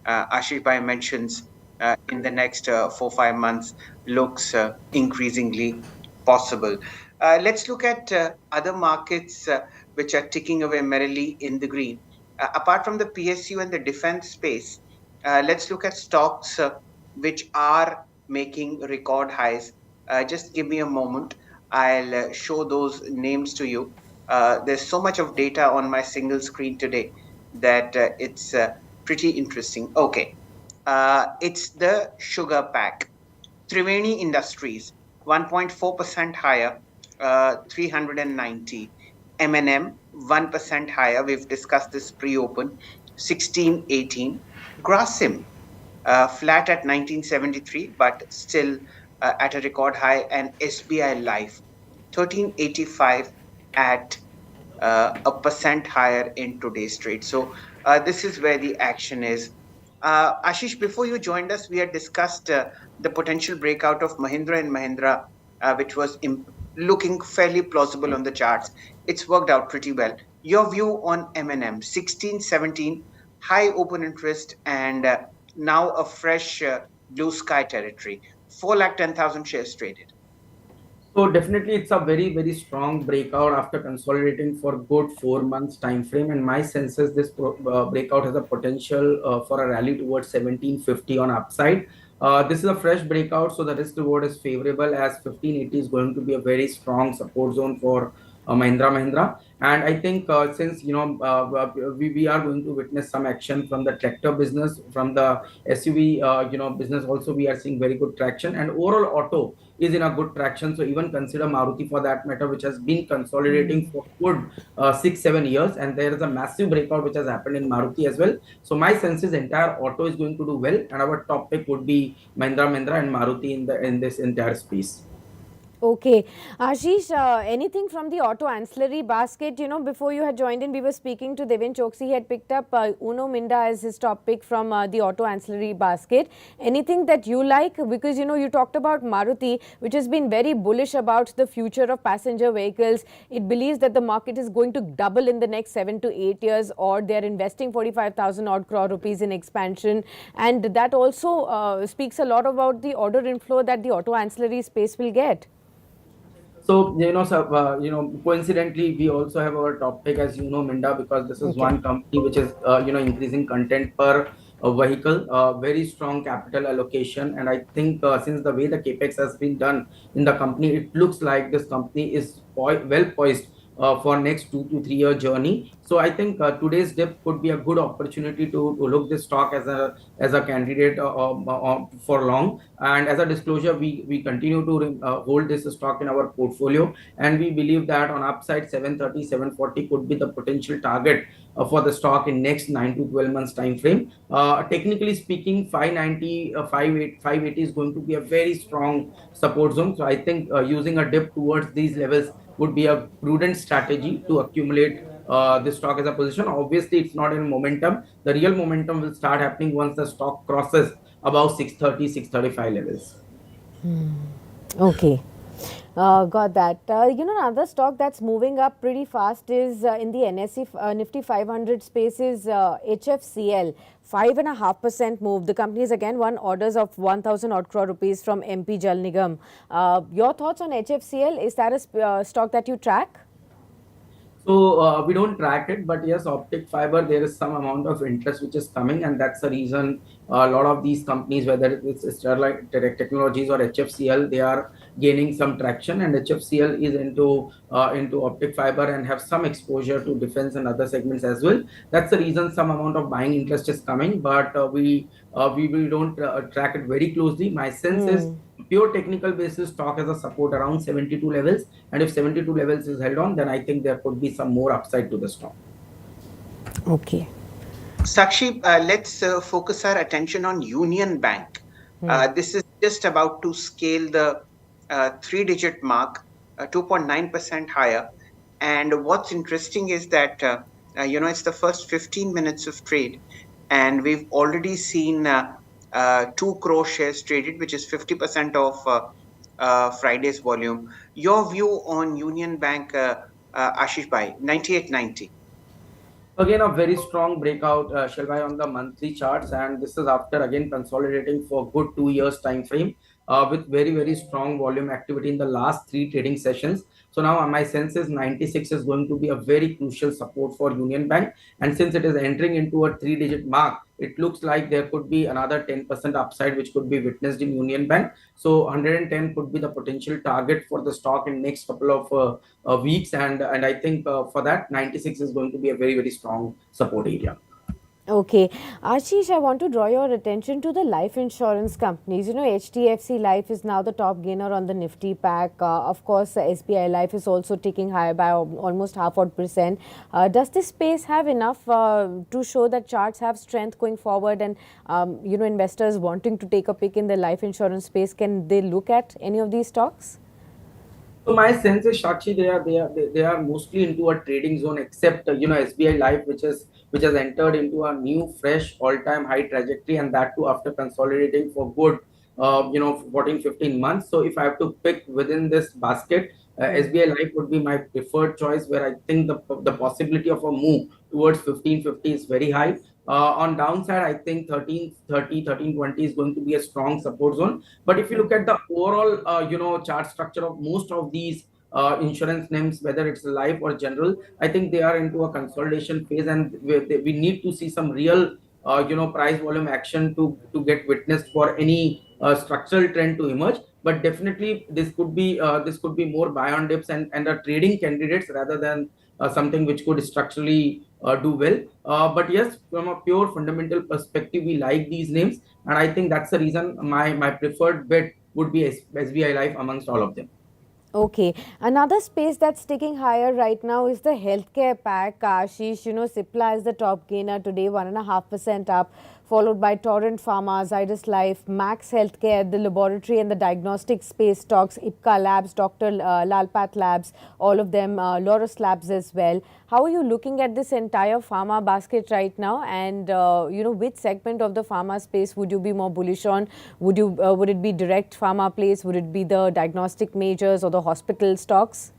Ashish Bhai mentions in the next 4 5 months, looks increasingly possible. Let's look at other markets which are ticking away merrily in the green. Apart from the PSU and the defense space, let's look at stocks which are making record highs. Just give me a moment. I'll show those names to you. There's so much of data on my single screen today that it's pretty interesting. Okay. It's the sugar pack. Triveni Industries, 1.4% higher, 390. M&M, 1% higher. We've discussed this pre-open, 1618. Grasim, flat at 1973, but still at a record high. And SBI Life, 1385 at a percent higher in today's trade. So this is where the action is. Ashish, before you joined us, we had discussed the potential breakout of Mahindra and Mahindra, which was looking fairly plausible on the charts. It's worked out pretty well. Your view on M&M, 1617, high open interest, and now a fresh blue sky territory. 410,000 shares traded. So definitely, it's a very strong breakout after consolidating for good 4 months time frame, and my sense is this breakout has a potential for a rally towards 1750 on upside. This is a fresh breakout, so the risk reward is favorable, as 1580 is going to be a very strong support zone for Mahindra. And I think since we are going to witness some action from the tractor business, from the SUV business also, we are seeing very good traction, and overall auto is in a good traction. So even consider Maruti for that matter, which has been consolidating Hmm. for good 6 7 years, and there is a massive breakout which has happened in Maruti as well. So my sense is entire auto is going to do well, and our top pick would be Mahindra and Maruti in this entire space. Okay. Ashish, anything from the auto ancillary basket? You know, before you had joined in, we were speaking to Devin Choksi. He had picked up Uno Minda as his top pick from the auto ancillary basket. Anything that you like? Because, you know, you talked about Maruti, which has been very bullish about the future of passenger vehicles. It believes that the market is going to double in the next 7 to 8 years, or they're investing 45,000 odd crore rupees in expansion. And that also speaks a lot about the order inflow that the auto ancillary space will get. Coincidentally, we also have our top pick as Minda, because this is Okay. one company which is increasing content per vehicle, very strong capital allocation, and I think since the way the capex has been done in the company, it looks like this company is well poised for next 2 to 3 year journey. So I think today's dip could be a good opportunity to look this stock as a candidate for long. And as a disclosure, we continue to hold this stock in our portfolio, and we believe that on upside 730 740 could be the potential target for the stock in next 9 to 12 months time frame. Technically speaking, 590 580 is going to be a very strong support zone. So I think using a dip towards these levels would be a prudent strategy to accumulate this stock as a position. Obviously, it's not in momentum. The real momentum will start happening once the stock crosses about 630 635 levels. Okay. Got that. You know, another stock that's moving up pretty fast is in the NSE Nifty 500 space is HFCL. 5.5% move. The company has again won orders of 1,000 odd crore rupees from MP Jal Nigam. Your thoughts on HFCL? Is that a stock that you track? So we don't track it, but yes, optic fiber, there is some amount of interest which is coming, and that's the reason a lot of these companies, whether it's Sterlite Technologies or HFCL, they are gaining some traction. And HFCL is into optic fiber and have some exposure to defense and other segments as well. That's the reason some amount of buying interest is coming, but we don't track it very closely. My sense is pure technical basis stock has a support around 72 levels, and if 72 levels is held on, then I think there could be some more upside to the stock. Okay. Sakshi, let's focus our attention on Union Bank. This is just about to scale the three-digit mark, 2.9% higher. And what's interesting is that it's the first 15 minutes of trade, and we've already seen 2 crore shares traded, which is 50% of Friday's volume. Your view on Union Bank, Ashish Bhai, 98.90. Again, a very strong breakout, Shelby, on the monthly charts, and this is after again consolidating for good 2 years time frame, with very strong volume activity in the last three trading sessions. So now my sense is 96 is going to be a very crucial support for Union Bank, and since it is entering into a three-digit mark, it looks like there could be another 10% upside which could be witnessed in Union Bank. So 110 could be the potential target for the stock in next couple of weeks, and I think for that 96 is going to be a very strong support area. Okay. Ashish, I want to draw your attention to the life insurance companies. You know, HDFC Life is now the top gainer on the Nifty pack. Of course, SBI Life is also ticking higher by almost half odd percent. Does this space have enough to show that charts have strength going forward, and, investors wanting to take a pick in the life insurance space, can they look at any of these stocks? So my sense is, Shakshi, they are mostly into a trading zone, except SBI Life, which has entered into a new fresh all-time high trajectory, and that too after consolidating for good 14 15 months. So if I have to pick within this basket, SBI Life would be my preferred choice, where I think the possibility of a move towards 1550 is very high. On downside, I think 1330 1320 is going to be a strong support zone. But if you look at the overall chart structure of most of these insurance names, whether it's life or general, I think they are into a consolidation phase, and we need to see some real price volume action to get witnessed for any structural trend to emerge. But definitely this could be more buy on dips and trading candidates rather than something which could structurally do well. But yes, from a pure fundamental perspective, we like these names, and I think that's the reason my preferred bet would be SBI Life amongst all of them. Okay. Another space that's sticking higher right now is the healthcare pack. Ashish, you know, Cipla is the top gainer today, 1.5% up. followed by Torrent Pharma, Zydus Life, Max Healthcare, the laboratory and the diagnostic space stocks, Ipca Labs, Dr. Lalpath Labs, all of them, Laurus Labs as well. How are you looking at this entire pharma basket right now? And which segment of the pharma space would you be more bullish on? Would it be direct pharma plays? Would it be the diagnostic majors or the hospital stocks?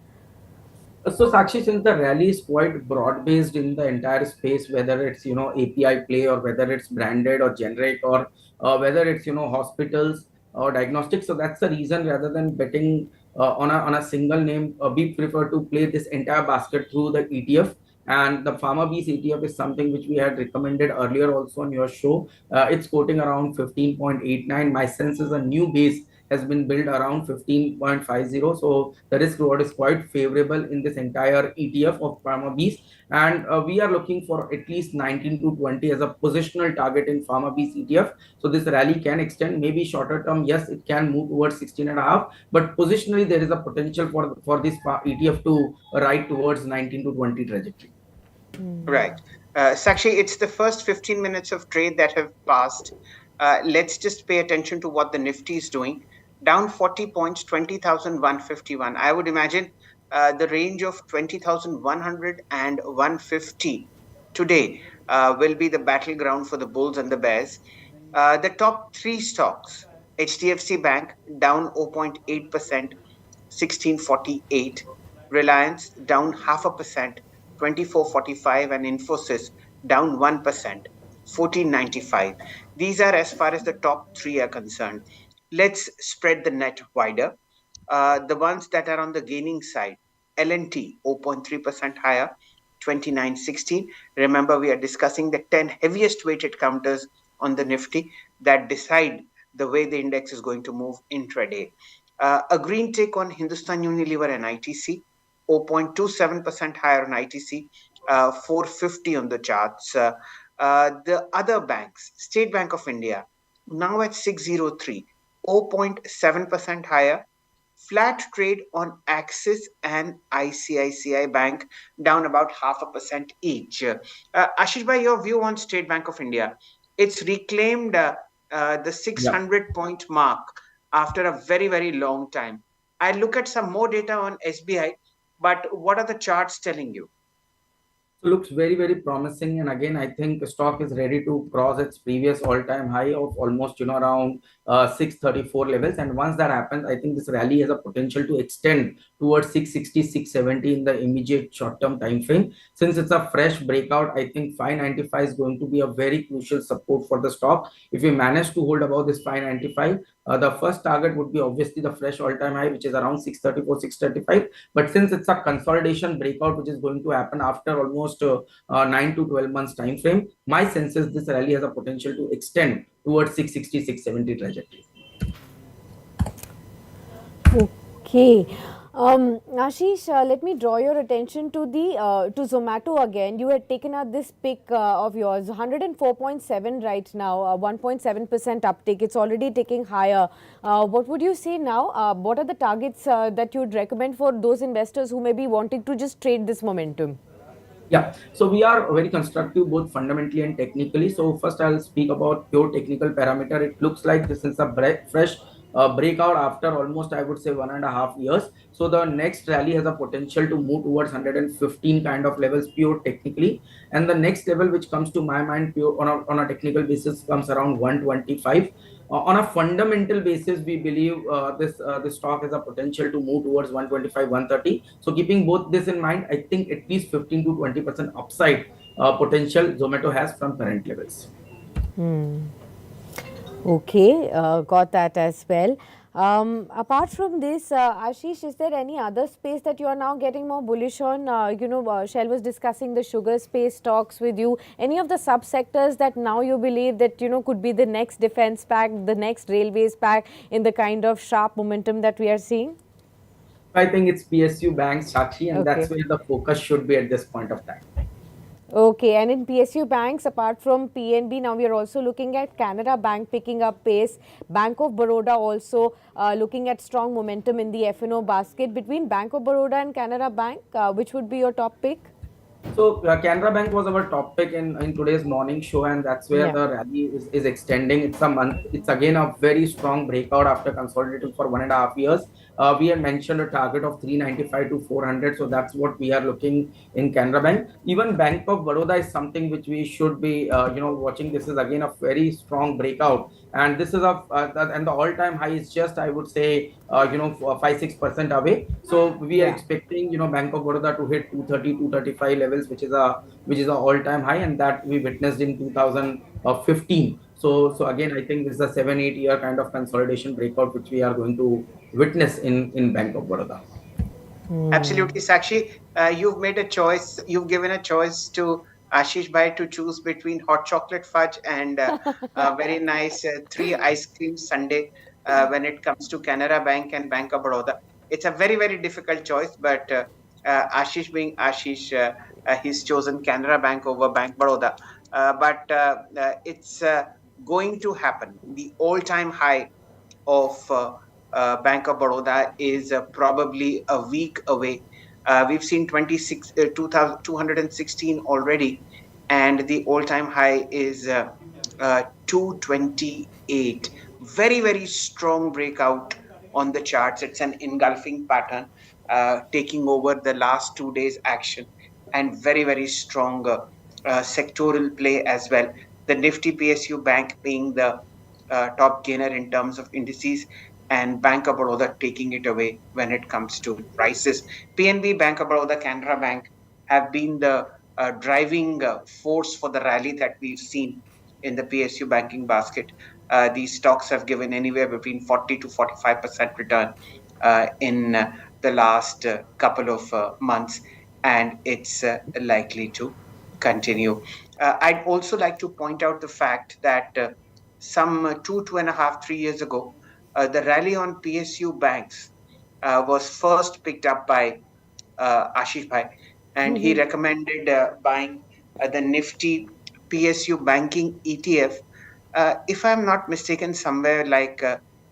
So Sakshi, since the rally is quite broad-based in the entire space, whether it's API play or whether it's branded or generic or whether it's hospitals or diagnostics, so that's the reason rather than betting on a single name, we prefer to play this entire basket through the ETF. And the Pharma Bees ETF is something which we had recommended earlier also on your show. It's quoting around 15.89. My sense is a new base has been built around 15.50. So the risk reward is quite favorable in this entire ETF of Pharma Bees. And we are looking for at least 19 to 20 as a positional target in Pharma Bees ETF. So this rally can extend, maybe shorter term. Yes, it can move towards 16.5, but positionally there is a potential for this ETF to ride towards 19 to 20 trajectory. Right. Sakshi, it's the first 15 minutes of trade that have passed. Let's just pay attention to what the Nifty is doing. Down 40 points, 20,151. I would imagine the range of 20,100 and 150 today will be the battleground for the bulls and the bears. The top three stocks, HDFC Bank down 0.8%, 1648. Reliance down 0.5%, 2445, and Infosys down 1%, 1495. These are as far as the top three are concerned. Let's spread the net wider. The ones that are on the gaining side, L&T 0.3% higher, 2916. Remember, we are discussing the 10 heaviest weighted counters on the Nifty that decide the way the index is going to move intraday. A green tick on Hindustan Unilever and ITC, 0.27% higher on ITC, 450 on the charts. The other banks, State Bank of India, now at 603, 0.7% higher. Flat trade on Axis and ICICI Bank, down about 0.5% each. Ashish bhai, your view on State Bank of India? It's reclaimed the 600 point mark after a very, very long time. I look at some more data on SBI, but what are the charts telling you? So looks very, very promising. And again, I think the stock is ready to cross its previous all-time high of almost, around 634 levels. And once that happens, I think this rally has a potential to extend towards 660, 670 in the immediate short-term time frame. Since it's a fresh breakout, I think 595 is going to be a very crucial support for the stock. If we manage to hold above this 595, the first target would be obviously the fresh all-time high, which is around 634, 635. But since it's a consolidation breakout, which is going to happen after almost 9 to 12 months time frame, my sense is this rally has a potential to extend towards 660, 670 trajectory. Okay. Ashish, let me draw your attention to the to Zomato again. You had taken out this pick of yours, 104.7 right now, 1.7% uptake. It's already taking higher. What would you say now? What are the targets that you'd recommend for those investors who may be wanting to just trade this momentum? Yeah, so we are very constructive both fundamentally and technically. So first I'll speak about pure technical parameter. It looks like this is a fresh breakout after almost, I would say, 1.5 years. So the next rally has a potential to move towards 115 kind of levels pure technically. And the next level which comes to my mind pure on a technical basis comes around 125. On a fundamental basis, we believe this stock has a potential to move towards 125, 130. So keeping both this in mind, I think at least 15 to 20% upside potential Zomato has from current levels. Okay, got that as well. Apart from this, Ashish, is there any other space that you are now getting more bullish on? Shail was discussing the sugar space stocks with you. Any of the subsectors that now you believe that, could be the next defense pack, the next railways pack in the kind of sharp momentum that we are seeing? I think it's PSU banks, Sakshi, and Okay. that's where the focus should be at this point of time. Okay, and in PSU banks, apart from PNB, now we are also looking at Canara Bank picking up pace, Bank of Baroda also looking at strong momentum in the F&O basket. Between Bank of Baroda and Canara Bank, which would be your top pick? So Canara Bank was our topic in today's morning show, and that's where Yeah. the rally is extending. It's a month. It's again a very strong breakout after consolidating for 1.5 years. We had mentioned a target of 395 to 400, so that's what we are looking in Canara Bank. Even Bank of Baroda is something which we should be watching. This is again a very strong breakout, and this is and the all-time high is just, I would say, 5-6% away. So we are Yeah. expecting Bank of Baroda to hit 230, 235 levels, which is a all-time high, and that we witnessed in 2015. So again, I think this is a 7-8 year kind of consolidation breakout which we are going to witness in Bank of Baroda. Hmm. Absolutely, Sakshi. You've made a choice. You've given a choice to Ashish Bhai to choose between hot chocolate fudge and a very nice three ice cream sundae when it comes to Canara Bank and Bank of Baroda. It's a very, very difficult choice, but Ashish being Ashish, he's chosen Canara Bank over Bank Baroda. But it's going to happen. The all-time high of Bank of Baroda is probably a week away. We've seen 216 already, and the all-time high is 228. Very, very strong breakout on the charts. It's an engulfing pattern taking over the last 2 days' action, and very, very strong sectoral play as well. The Nifty PSU Bank being the top gainer in terms of indices, and Bank of Baroda taking it away when it comes to prices. PNB, Bank of Baroda, Canara Bank have been the driving force for the rally that we've seen in the PSU banking basket. These stocks have given anywhere between 40 to 45% return in the last couple of months, and it's likely to continue. I'd also like to point out the fact that some 2.5, 3 years ago, the rally on PSU banks was first picked up by Ashish Bhai, and he recommended buying the Nifty PSU banking ETF, if I'm not mistaken, somewhere like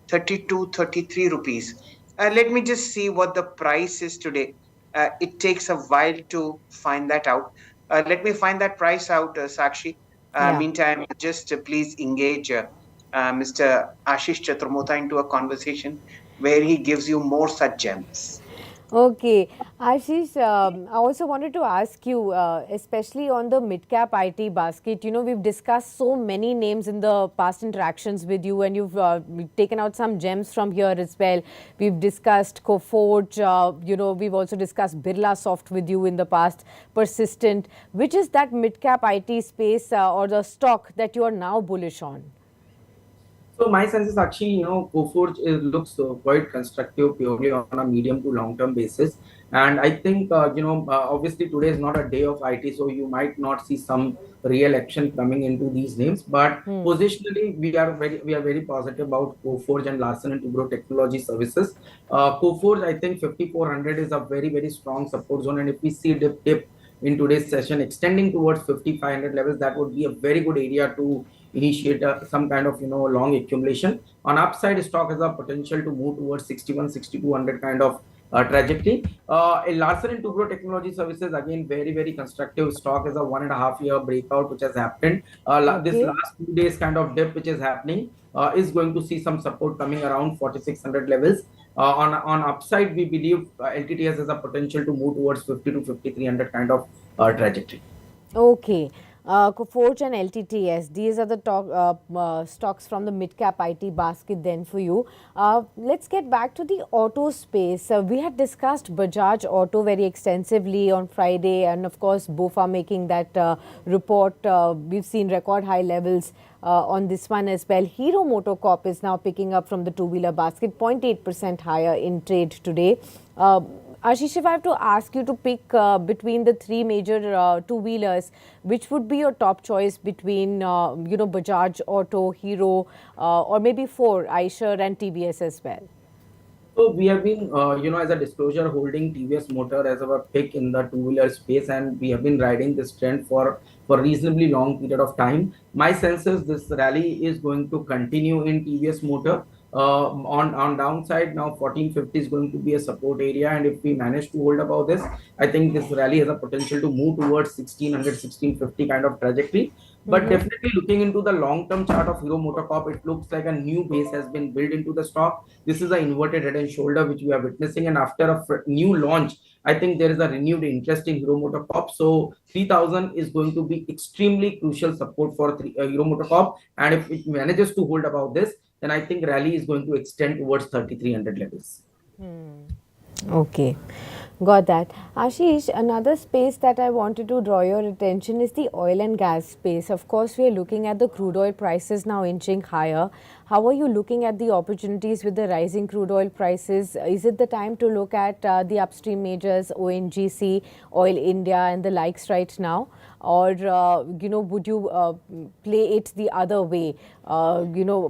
32, 33 rupees. Let me just see what the price is today. It takes a while to find that out. Let me find that price out, Sakshi. Yeah. Meantime, just please engage Mr. Ashish Chaturmota into a conversation where he gives you more such gems. Okay, Ashish, I also wanted to ask you, especially on the mid-cap IT basket, we've discussed so many names in the past interactions with you, and you've taken out some gems from here as well. We've discussed Coforge, we've also discussed Birla Soft with you in the past, Persistent. Which is that mid-cap IT space or the stock that you are now bullish on? So my sense is actually, Coforge looks quite constructive purely on a medium to long term basis. And I think, obviously today is not a day of IT, so you might not see some real action coming into these names. But Hmm. positionally, we are very positive about Coforge and Larsen and Toubro Technology Services. Coforge, I think 5400 is a very very strong support zone, and if we see dip in today's session extending towards 5500 levels, that would be a very good area to initiate some kind of long accumulation. On upside, stock has a potential to move towards 61 6200 kind of trajectory. A Larsen and Toubro Technology Services, again very very constructive. Stock is a 1.5 year breakout which has happened. This Okay. last 2 days kind of dip which is happening is going to see some support coming around 4600 levels. On upside, we believe LTTS has a potential to move towards 50 to 5300 kind of trajectory. Okay. Coforge and LTTS, these are the stocks from the mid-cap IT basket then for you. Let's get back to the auto space. We had discussed Bajaj Auto very extensively on Friday, and of course, BofA making that report. We've seen record high levels on this one as well. Hero MotoCorp is now picking up from the two-wheeler basket, 0.8% higher in trade today. Ashish, if I have to ask you to pick between the three major two-wheelers, which would be your top choice between, Bajaj, Auto, Hero, or maybe four, Eicher and TVS as well? So we have been, as a disclosure, holding TVS Motor as our pick in the two-wheeler space, and we have been riding this trend for reasonably long period of time. My sense is this rally is going to continue in TVS Motor. On downside, now 1450 is going to be a support area, and if we manage to hold above this, I think this rally has a potential to move towards 1600, 1650 kind of trajectory. But Mm-hmm. definitely looking into the long-term chart of Hero MotoCorp, it looks like a new base has been built into the stock. This is an inverted head and shoulder which we are witnessing, and after a new launch, I think there is a renewed interest in Hero MotoCorp. So 3000 is going to be extremely crucial support for Hero MotoCorp, and if it manages to hold above this, then I think rally is going to extend towards 3300 levels. Okay, got that. Ashish, another space that I wanted to draw your attention is the oil and gas space. Of course, we are looking at the crude oil prices now inching higher. How are you looking at the opportunities with the rising crude oil prices? Is it the time to look at the upstream majors, ONGC, Oil India, and the likes right now? Or, would you play it the other way,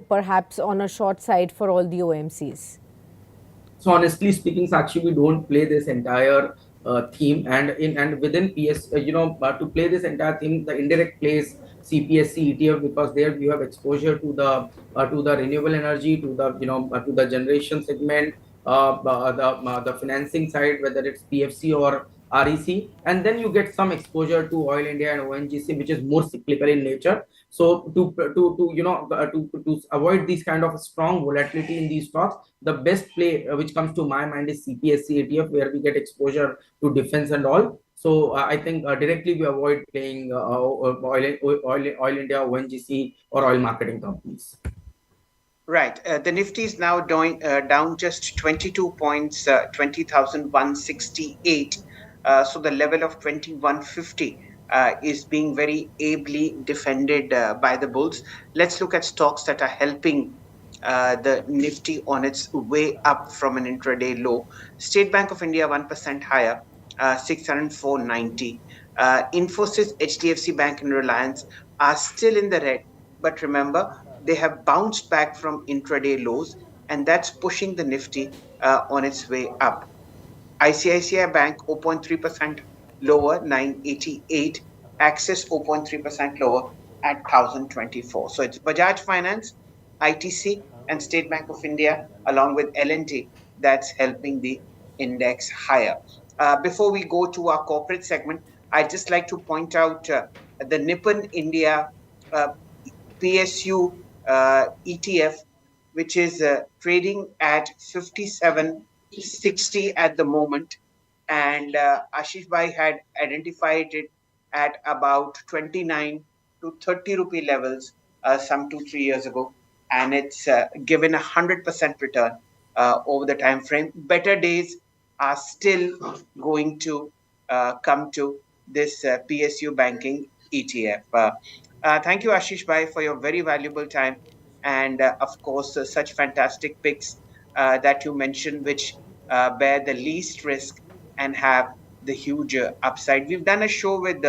perhaps on a short side for all the OMCs? So honestly speaking, Sakshi, we don't play this entire theme, and within PS, to play this entire theme, the indirect plays CPSC ETF, because there you have exposure to the renewable energy, to the to the generation segment, the financing side, whether it's PFC or REC, and then you get some exposure to Oil India and ONGC, which is more cyclical in nature. So to avoid this kind of strong volatility in these stocks, the best play which comes to my mind is CPSC ETF, where we get exposure to defense and all. So I think directly we avoid playing oil India, ONGC, or oil marketing companies. Right. The Nifty is now down just 22 points, 20,168. So the level of 2150 is being very ably defended by the bulls. Let's look at stocks that are helping the Nifty on its way up from an intraday low. State Bank of India 1% higher, 604.90. Infosys, HDFC Bank, and Reliance are still in the red. But remember, they have bounced back from intraday lows, and that's pushing the Nifty on its way up. ICICI Bank 0.3% lower, 988. Axis 0.3% lower at 1024. So it's Bajaj Finance, ITC, and State Bank of India, along with L&T, that's helping the index higher. Before we go to our corporate segment, I'd just like to point out the Nippon India uh, PSU ETF, which is trading at 57.60 at the moment. And Ashish Bhai had identified it at about 29 to 30 rupee levels some 2-3 years ago. And it's given 100% return over the time frame. Better days are still going to come to this PSU banking ETF. Thank you, Ashish Bhai, for your very valuable time. And of course, such fantastic picks that you mentioned, which bear the least risk and have the huge upside. We've done a show with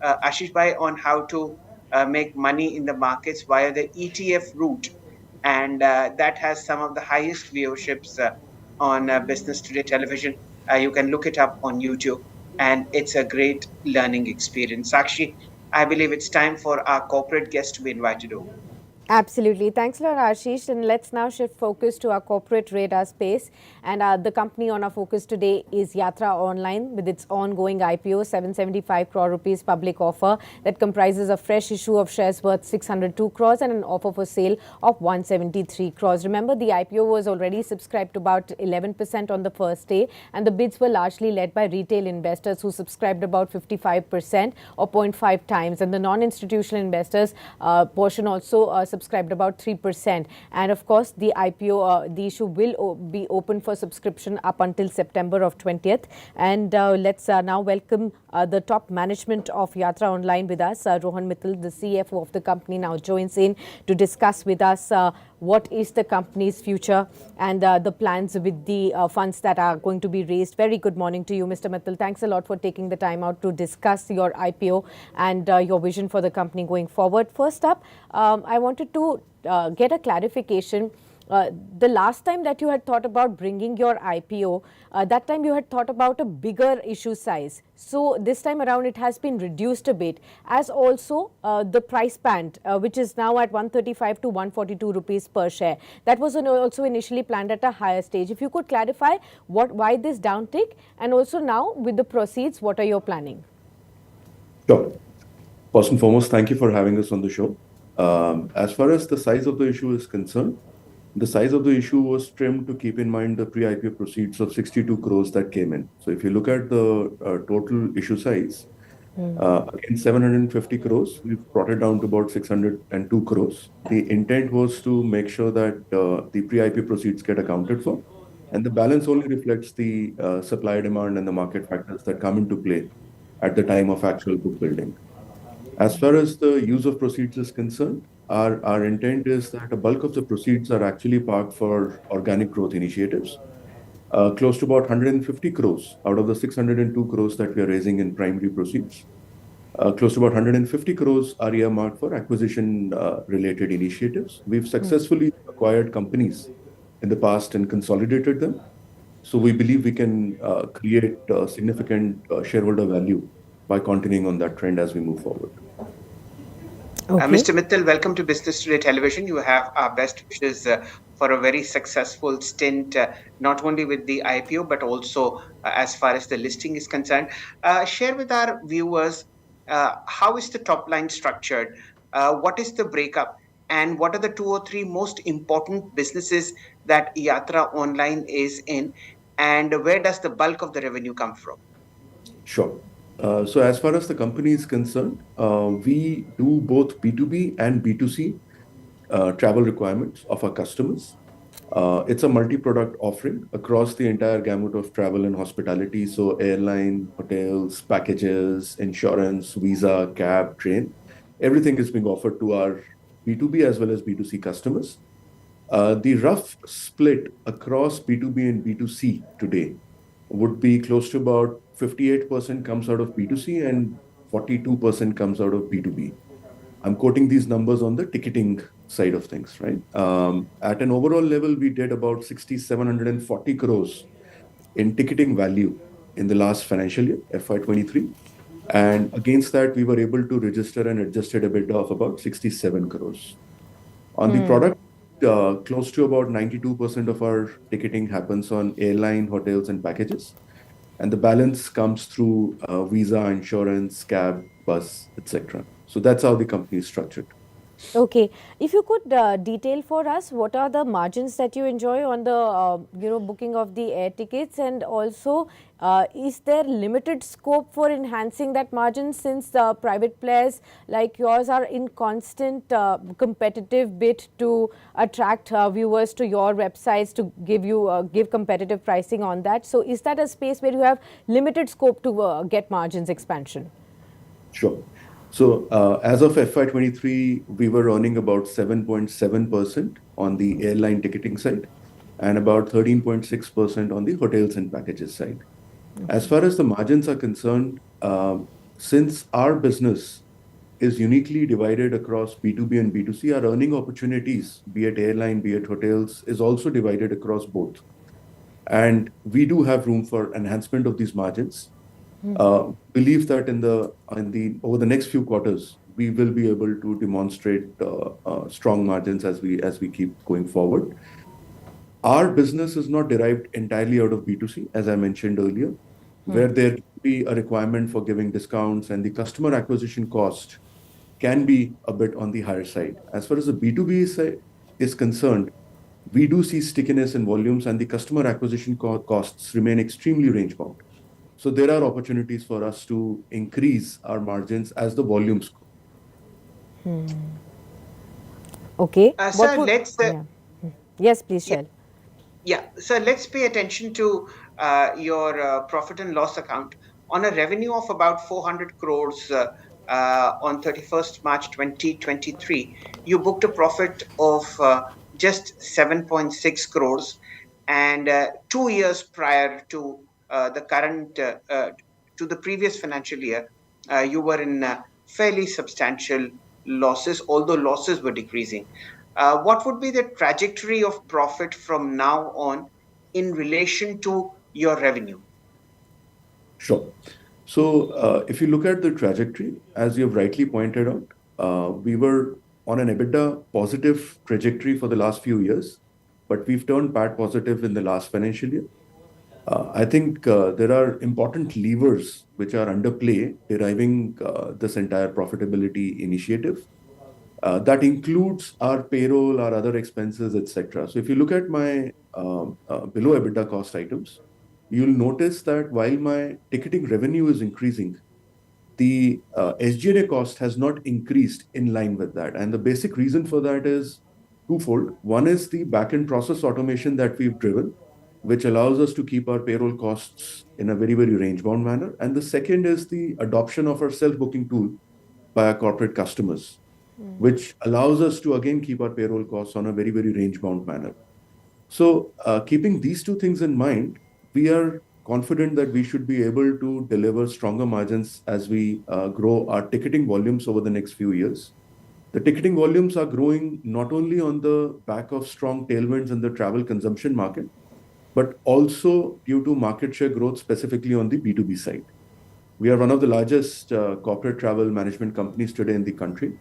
Ashish Bhai on how to make money in the markets via the ETF route. And that has some of the highest viewerships on Business Today television. You can look it up on YouTube, and it's a great learning experience. Sakshi, I believe it's time for our corporate guest to be invited over. Absolutely. Thanks a lot, Ashish. And let's now shift focus to our corporate radar space. And the company on our focus today is Yatra Online, with its ongoing IPO, 775 crore rupees public offer that comprises a fresh issue of shares worth 602 crores and an offer for sale of 173 crores. Remember, the IPO was already subscribed to about 11% on the first day, and the bids were largely led by retail investors who subscribed about 55% or 0.5 times. And the non-institutional investors portion also subscribed about 3%. And of course, the IPO, the issue will be open for subscription up until September of 20th. And let's now welcome the top management of Yatra Online with us. Rohan Mittal, the CFO of the company, now joins in to discuss with us what is the company's future and the plans with the funds that are going to be raised. Very good morning to you, Mr. Mittal. Thanks a lot for taking the time out to discuss your IPO and your vision for the company going forward. First up, I wanted to get a clarification. The last time that you had thought about bringing your IPO, that time you had thought about a bigger issue size. So this time around it has been reduced a bit, as also the price band, which is now at 135 to 142 rupees per share. That was also initially planned at a higher stage. If you could clarify why this downtick, and also now with the proceeds, what are you planning? Sure. First and foremost, thank you for having us on the show. As far as the size of the issue is concerned, the size of the issue was trimmed to keep in mind the pre-IPO proceeds of 62 crores that came in. So if you look at the total issue size, again 750 crores, we've brought it down to about 602 crores. The intent was to make sure that the pre-IPO proceeds get accounted for, and the balance only reflects the supply, demand, and the market factors that come into play at the time of actual book building. As far as the use of proceeds is concerned, our intent is that a bulk of the proceeds are actually parked for organic growth initiatives. Close to about 150 crores out of the 602 crores that we are raising in primary proceeds. Close to about 150 crores are earmarked for acquisition related initiatives. We've successfully acquired companies in the past and consolidated them. So we believe we can create significant shareholder value by continuing on that trend as we move forward. Okay. Mr. Mittal, welcome to Business Today Television. You have our best wishes for a very successful stint, not only with the IPO, but also as far as the listing is concerned. Share with our viewers how is the top line structured? What is the breakup? And what are the two or three most important businesses that Yatra Online is in? And where does the bulk of the revenue come from? Sure. So as far as the company is concerned, we do both B2B and B2C travel requirements of our customers. It's a multi-product offering across the entire gamut of travel and hospitality. So airline, hotels, packages, insurance, visa, cab, train, everything is being offered to our B2B as well as B2C customers. The rough split across B2B and B2C today would be close to about 58% comes out of B2C and 42% comes out of B2B. I'm quoting these numbers on the ticketing side of things, right? At an overall level, we did about 6,740 crores in ticketing value in the last financial year, FY23. And against that, we were able to register an adjusted EBITDA of about 67 crores. On the product, close to about 92% of our ticketing happens on airline, hotels, and packages. And the balance comes through visa, insurance, cab, bus, etc. So that's how the company is structured. Okay, if you could detail for us what are the margins that you enjoy on the booking of the air tickets, and also is there limited scope for enhancing that margin, since the private players like yours are in constant competitive bid to attract viewers to your websites to give competitive pricing on that. So is that a space where you have limited scope to get margins expansion? Sure. So as of FY23, we were earning about 7.7% on the airline ticketing side and about 13.6% on the hotels and packages side. As far as the margins are concerned, since our business is uniquely divided across B2B and B2C, our earning opportunities, be it airline, be it hotels, is also divided across both. And we do have room for enhancement of these margins. Believe that over the next few quarters, we will be able to demonstrate strong margins as we keep going forward. Our business is not derived entirely out of B2C, as I mentioned earlier, where there can be a requirement for giving discounts, and the customer acquisition cost can be a bit on the higher side. As far as the B2B side is concerned, we do see stickiness in volumes, and the customer acquisition costs remain extremely range bound. So there are opportunities for us to increase our margins as the volumes grow. Okay. Sir, let's Yes, please, yeah, Shail. yeah. So let's pay attention to your profit and loss account. On a revenue of about 400 crores on 31st March 2023, you booked a profit of just 7.6 crores. And 2 years prior to the current, to the previous financial year, you were in fairly substantial losses, although losses were decreasing. what would be the trajectory of profit from now on in relation to your revenue? Sure. So, if you look at the trajectory, as you have rightly pointed out, we were on an EBITDA positive trajectory for the last few years, but we've turned PAT positive in the last financial year. I think there are important levers which are under play deriving this entire profitability initiative. That includes our payroll, our other expenses, etc. So if you look at my below EBITDA cost items, you'll notice that while my ticketing revenue is increasing, the SG&A cost has not increased in line with that. And the basic reason for that is twofold. One is the back-end process automation that we've driven, which allows us to keep our payroll costs in a very, very range-bound manner. And the second is the adoption of our self-booking tool by our corporate customers, which allows us to again keep our payroll costs on a very, very range-bound manner. So, keeping these two things in mind, we are confident that we should be able to deliver stronger margins as we grow our ticketing volumes over the next few years. The ticketing volumes are growing not only on the back of strong tailwinds in the travel consumption market, but also due to market share growth, specifically on the B2B side. We are one of the largest corporate travel management companies today in the country.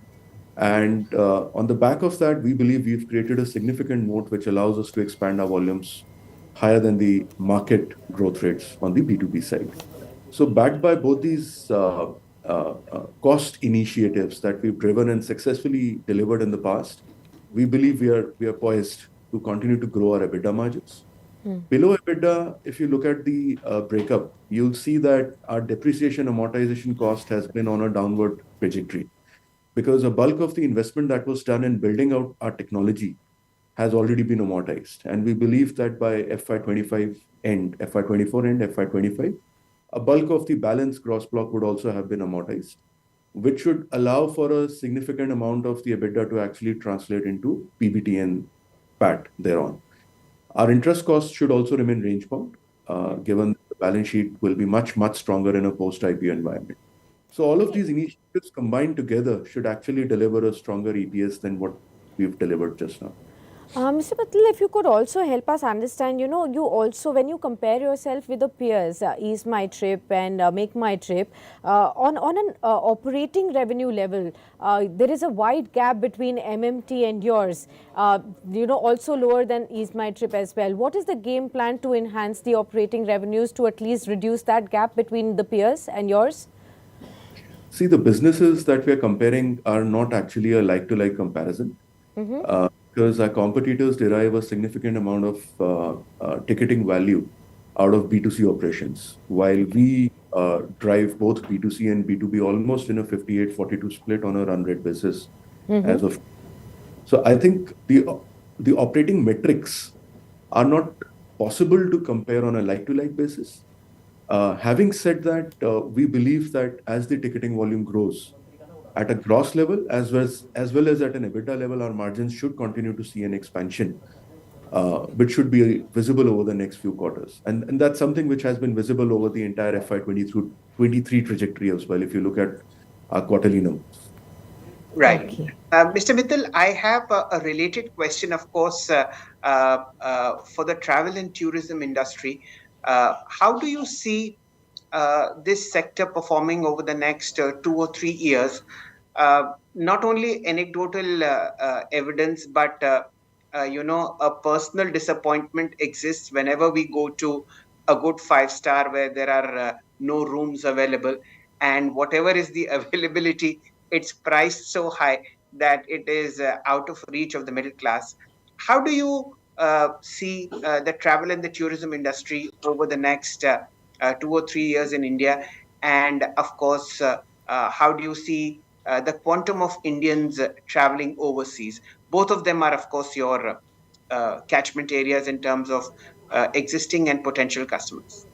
And on the back of that, we believe we've created a significant moat which allows us to expand our volumes higher than the market growth rates on the B2B side. So, backed by both these cost initiatives that we've driven and successfully delivered in the past, we believe we are poised to continue to grow our EBITDA margins. Below EBITDA, if you look at the breakup, you'll see that our depreciation amortization cost has been on a downward trajectory because a bulk of the investment that was done in building out our technology has already been amortized. And we believe that by FY25 end, FY24 end, FY25, a bulk of the balance gross block would also have been amortized, which should allow for a significant amount of the EBITDA to actually translate into PBT and PAT thereon. Our interest costs should also remain range bound, given the balance sheet will be much, much stronger in a post-IPO environment. So all of these initiatives combined together should actually deliver a stronger EPS than what we've delivered just now. Mr. Patel, if you could also help us understand, you also, when you compare yourself with the peers, Ease My Trip and Make My Trip, on an operating revenue level, there is a wide gap between MMT and yours, also lower than Ease My Trip as well. What is the game plan to enhance the operating revenues to at least reduce that gap between the peers and yours? See, the businesses that we are comparing are not actually a like-to-like comparison. Because our competitors derive a significant amount of ticketing value out of B2C operations, while we drive both B2C and B2B almost in a 58-42 split on a run rate basis as of. So I think the operating metrics are not possible to compare on a like-to-like basis. Having said that, we believe that as the ticketing volume grows, at a gross level as well as at an EBITDA level, our margins should continue to see an expansion, which should be visible over the next few quarters. And that's something which has been visible over the entire FY23 trajectory as well, if you look at our quarterly numbers. Right. Okay. Mr. Mittal, I have a related question, of course, for the travel and tourism industry. How do you see this sector performing over the next 2 or 3 years? Not only anecdotal evidence, but a personal disappointment exists whenever we go to a good 5-star where there are no rooms available, and whatever is the availability, it's priced so high that it is out of reach of the middle class. How do you see the travel and the tourism industry over the next 2 or 3 years in India? And of course, how do you see the quantum of Indians traveling overseas? Both of them are, of course, your catchment areas in terms of existing and potential customers.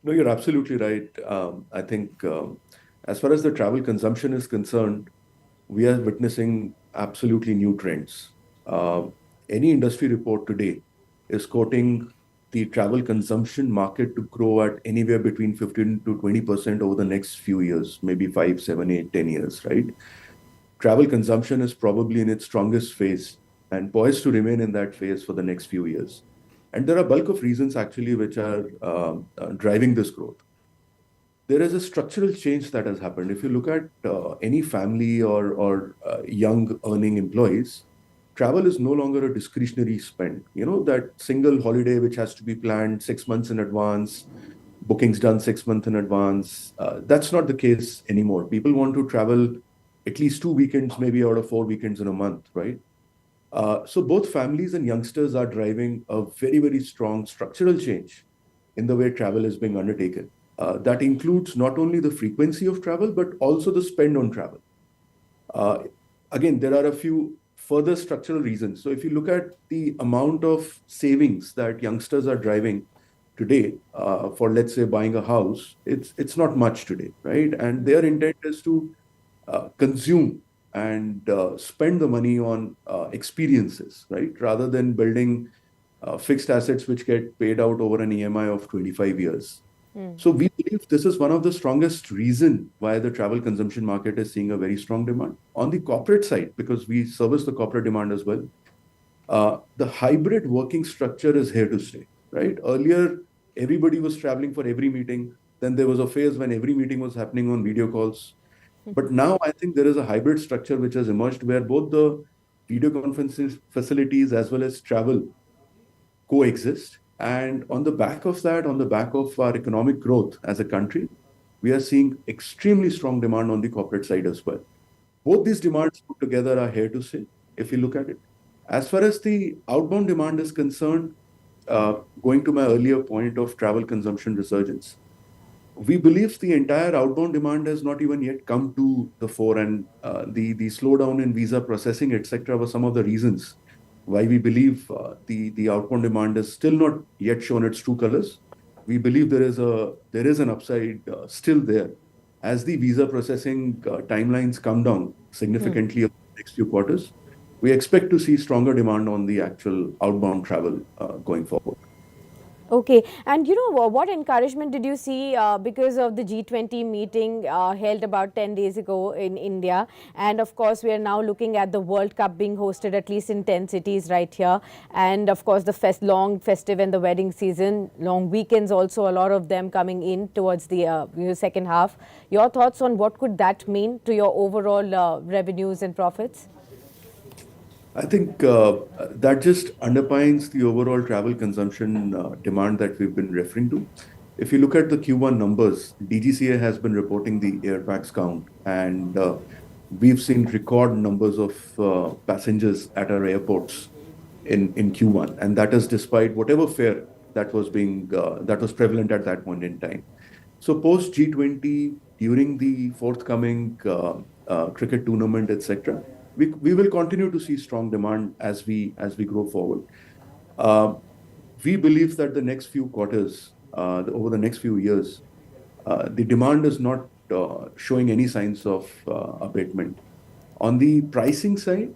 No, you're absolutely right. I think as far as the travel consumption is concerned, we are witnessing absolutely new trends. Any industry report today is quoting the travel consumption market to grow at anywhere between 15 to 20% over the next few years, maybe 5, 7, 8, 10 years, right? travel consumption is probably in its strongest phase and poised to remain in that phase for the next few years. And there are bulk of reasons actually which are driving this growth. There is a structural change that has happened. If you look at any family or young earning employees, travel is no longer a discretionary spend. You know, that single holiday which has to be planned 6 months in advance, bookings done 6 months in advance. That's not the case anymore. People want to travel at least 2 weekends, maybe out of 4 weekends in a month, right? So both families and youngsters are driving a very, very strong structural change in the way travel is being undertaken. That includes not only the frequency of travel, but also the spend on travel. Uh, Again, there are a few further structural reasons. So if you look at the amount of savings that youngsters are driving today for, let's say, buying a house, it's not much today, right? And their intent is to consume and spend the money on experiences, right? Rather than building fixed assets which get paid out over an EMI of 25 years. So we believe this is one of the strongest reason why the travel consumption market is seeing a very strong demand. On the corporate side, because we service the corporate demand as well, the hybrid working structure is here to stay, right? Earlier, everybody was traveling for every meeting. Then there was a phase when every meeting was happening on video calls. But now I think there is a hybrid structure which has emerged where both the video conferencing facilities as well as travel coexist. And on the back of that, on the back of our economic growth as a country, we are seeing extremely strong demand on the corporate side as well. Both these demands put together are here to stay, if you look at it. As far as the outbound demand is concerned, going to my earlier point of travel consumption resurgence, we believe the entire outbound demand has not even yet come to the fore, and the slowdown in visa processing, etc., were some of the reasons why we believe the outbound demand is still not yet shown its true colors. We believe there is an upside still there as the visa processing timelines come down significantly over the next few quarters. We expect to see stronger demand on the actual outbound travel going forward. Okay, and you know what encouragement did you see because of the G20 meeting held about 10 days ago in India? And of course, we are now looking at the World Cup being hosted at least in 10 cities right here. And of course, the long festive and the wedding season, long weekends also, a lot of them coming in towards the second half. Your thoughts on what could that mean to your overall revenues and profits? I think that just underpins the overall travel consumption demand that we've been referring to. If you look at the Q1 numbers, DGCA has been reporting the air packs count, and we've seen record numbers of passengers at our airports in Q1, and that is despite whatever fare that was prevalent at that point in time. So post G20, during the forthcoming cricket tournament, etc., we will continue to see strong demand as we grow forward. Uh, we believe that the next few quarters, over the next few years, the demand is not showing any signs of abatement. On the pricing side,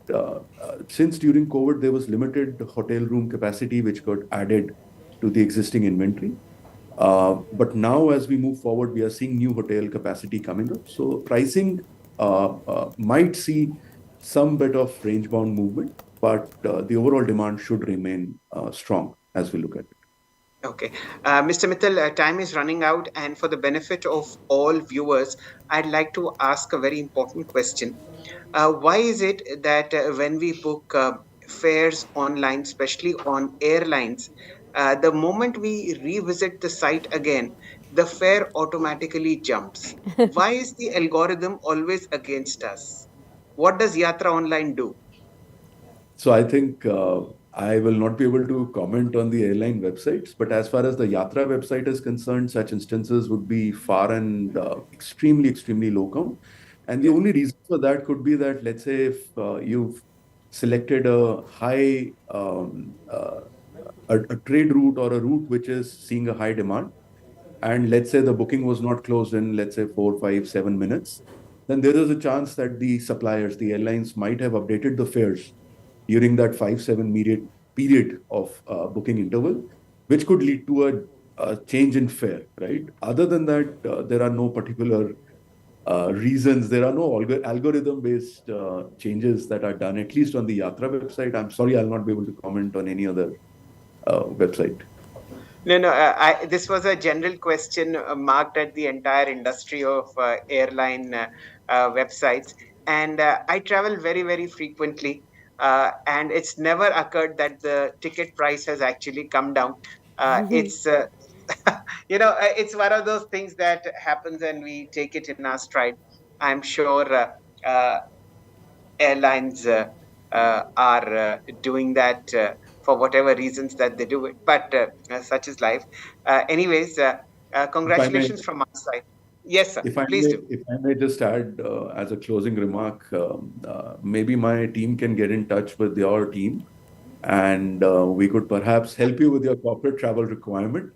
since during COVID there was limited hotel room capacity which got added to the existing inventory. But now, as we move forward, we are seeing new hotel capacity coming up. So pricing might see some bit of range-bound movement, but the overall demand should remain strong as we look at it. Okay. Mr. Mittal, time is running out, and for the benefit of all viewers, I'd like to ask a very important question. Why is it that when we book fares online, especially on airlines, the moment we revisit the site again, the fare automatically jumps? Why is the algorithm always against us? What does Yatra Online do? So I think I will not be able to comment on the airline websites, but as far as the Yatra website is concerned, such instances would be far and extremely, extremely low count. And the Yeah. only reason for that could be that, let's say, if you've selected a high a trade route or a route which is seeing a high demand, and let's say the booking was not closed in, let's say, 4, 5, 7 minutes, then there is a chance that the suppliers, the airlines, might have updated the fares during that 5, 7 period of booking interval, which could lead to a change in fare, right? Other than that, there are no particular reasons. There are no algorithm-based changes that are done, at least on the Yatra website. I'm sorry, I'll not be able to comment on any other website. No, no. This was a general question marked at the entire industry of airline websites, and I travel very, very frequently, and it's never occurred that the ticket price has actually come down. It's it's one of those things that happens, and we take it in our stride. I'm sure airlines are doing that for whatever reasons that they do it, but such is life. Anyways, If I may, congratulations from our side. Yes, sir. if I Please may, do. if I may just add as a closing remark, maybe my team can get in touch with your team, and we could perhaps help you with your corporate travel requirement.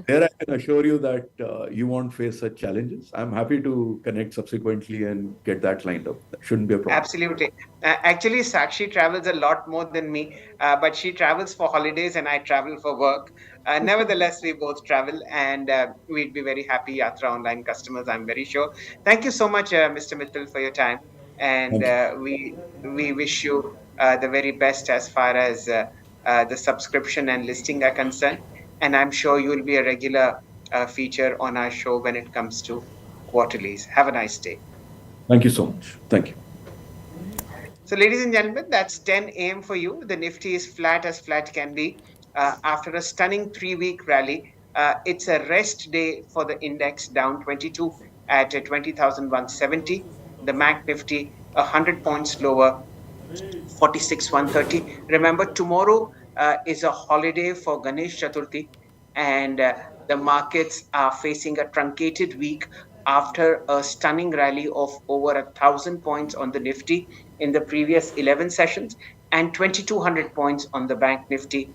There, I can assure you that you won't face such challenges. I'm happy to connect subsequently and get that lined up. That shouldn't be a problem. Absolutely. Actually, Sakshi travels a lot more than me, but she travels for holidays and I travel for work. Nevertheless, we both travel, and we'd be very happy Yatra Online customers, I'm very sure. Thank you so much, Mr. Mittal, for your time. And Thank you. we wish you the very best as far as the subscription and listing are concerned. And I'm sure you'll be a regular feature on our show when it comes to quarterlies. Have a nice day. Thank you so much. Thank you. So, ladies and gentlemen, that's 10 a.m. for you. The Nifty is flat as flat can be after a stunning 3 week rally. It's a rest day for the index, down 22 at 20,170. The Mac Nifty 100 points lower, 46,130. Remember, tomorrow is a holiday for Ganesh Chaturthi, and the markets are facing a truncated week after a stunning rally of over 1,000 points on the Nifty in the previous 11 sessions and 2,200 points on the Bank Nifty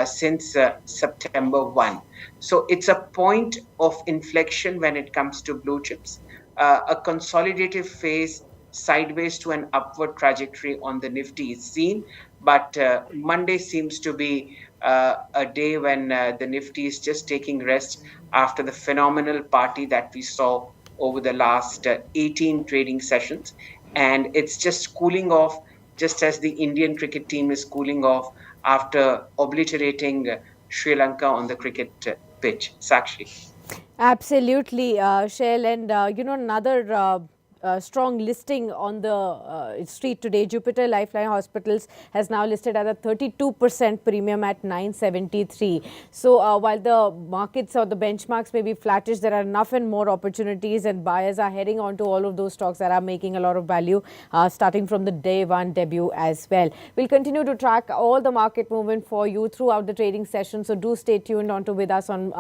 since September 1. So it's a point of inflection when it comes to blue chips, a consolidative phase sideways to an upward trajectory on the Nifty is seen. But Monday seems to be a day when the Nifty is just taking rest after the phenomenal party that we saw over the last 18 trading sessions. And it's just cooling off, just as the Indian cricket team is cooling off after obliterating Sri Lanka on the cricket pitch. Sakshi. Absolutely, Shail, and another strong listing on the street today. Jupiter Lifeline Hospitals has now listed at a 32% premium at 973. So while the markets or the benchmarks may be flattish, there are enough and more opportunities, and buyers are heading on to all of those stocks that are making a lot of value, starting from the day one debut as well. We'll continue to track all the market movement for you throughout the trading session. So do stay tuned on to with us on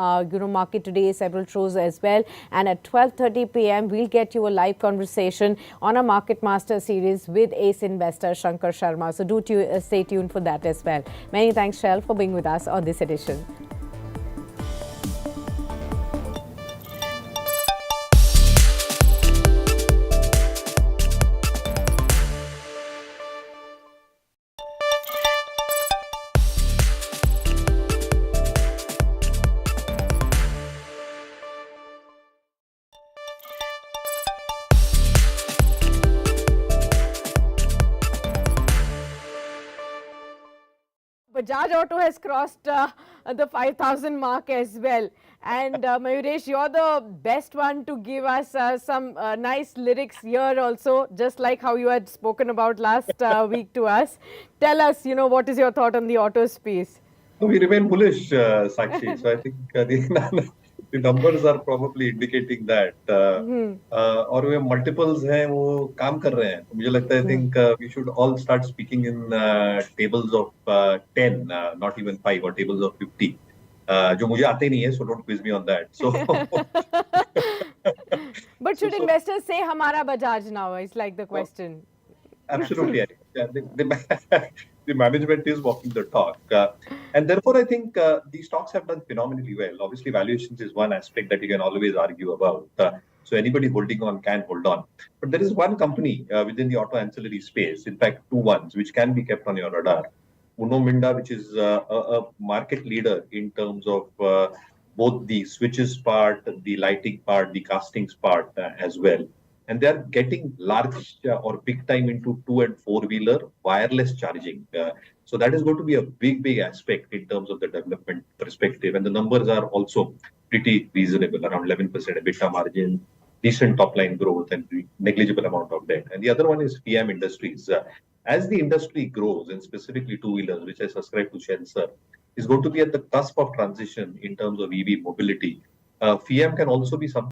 Market Today, several shows as well. And at 12:30 p.m. we'll get you a live conversation on a Market Master series with ace investor Shankar Sharma. So do stay tuned for that as well. Many thanks, Shail, for being with us on this edition. Bajaj Auto has crossed the 5,000 mark as well. And Mayuresh, you're the best one to give us some nice lyrics here also, just like how you had spoken about last week to us. Tell us, what is your thought on the auto space? So we remain bullish, Sakshi. So I think the numbers are probably indicating that. और वे multiples हैं वो काम कर रहे हैं. तो मुझे लगता है I think we should all start speaking in tables of 10, not even 5, or tables of 50. जो मुझे आते नहीं है, so don't quiz me on that. So. But should investors say हमारा Bajaj now? It's like the question. Absolutely. The management is walking the talk. And therefore, I think these stocks have done phenomenally well. Obviously, valuations is one aspect that you can always argue about. So anybody holding on can hold on. But there is one company within the auto ancillary space, in fact, two ones, which can be kept on your radar. Uno Minda, which is a market leader in terms of both the switches part, the lighting part, the castings part as well. and they are getting large or big time into two and four wheeler wireless charging. So that is going to be a big aspect in terms of the development perspective, and the numbers are also pretty reasonable, around 11% EBITDA margin, decent top line growth, and negligible amount of debt. And the other one is PM Industries. As the industry grows, and specifically two wheelers, which I subscribe to Shell sir, is going to be at the cusp of transition in terms of EV mobility. FEM can also be something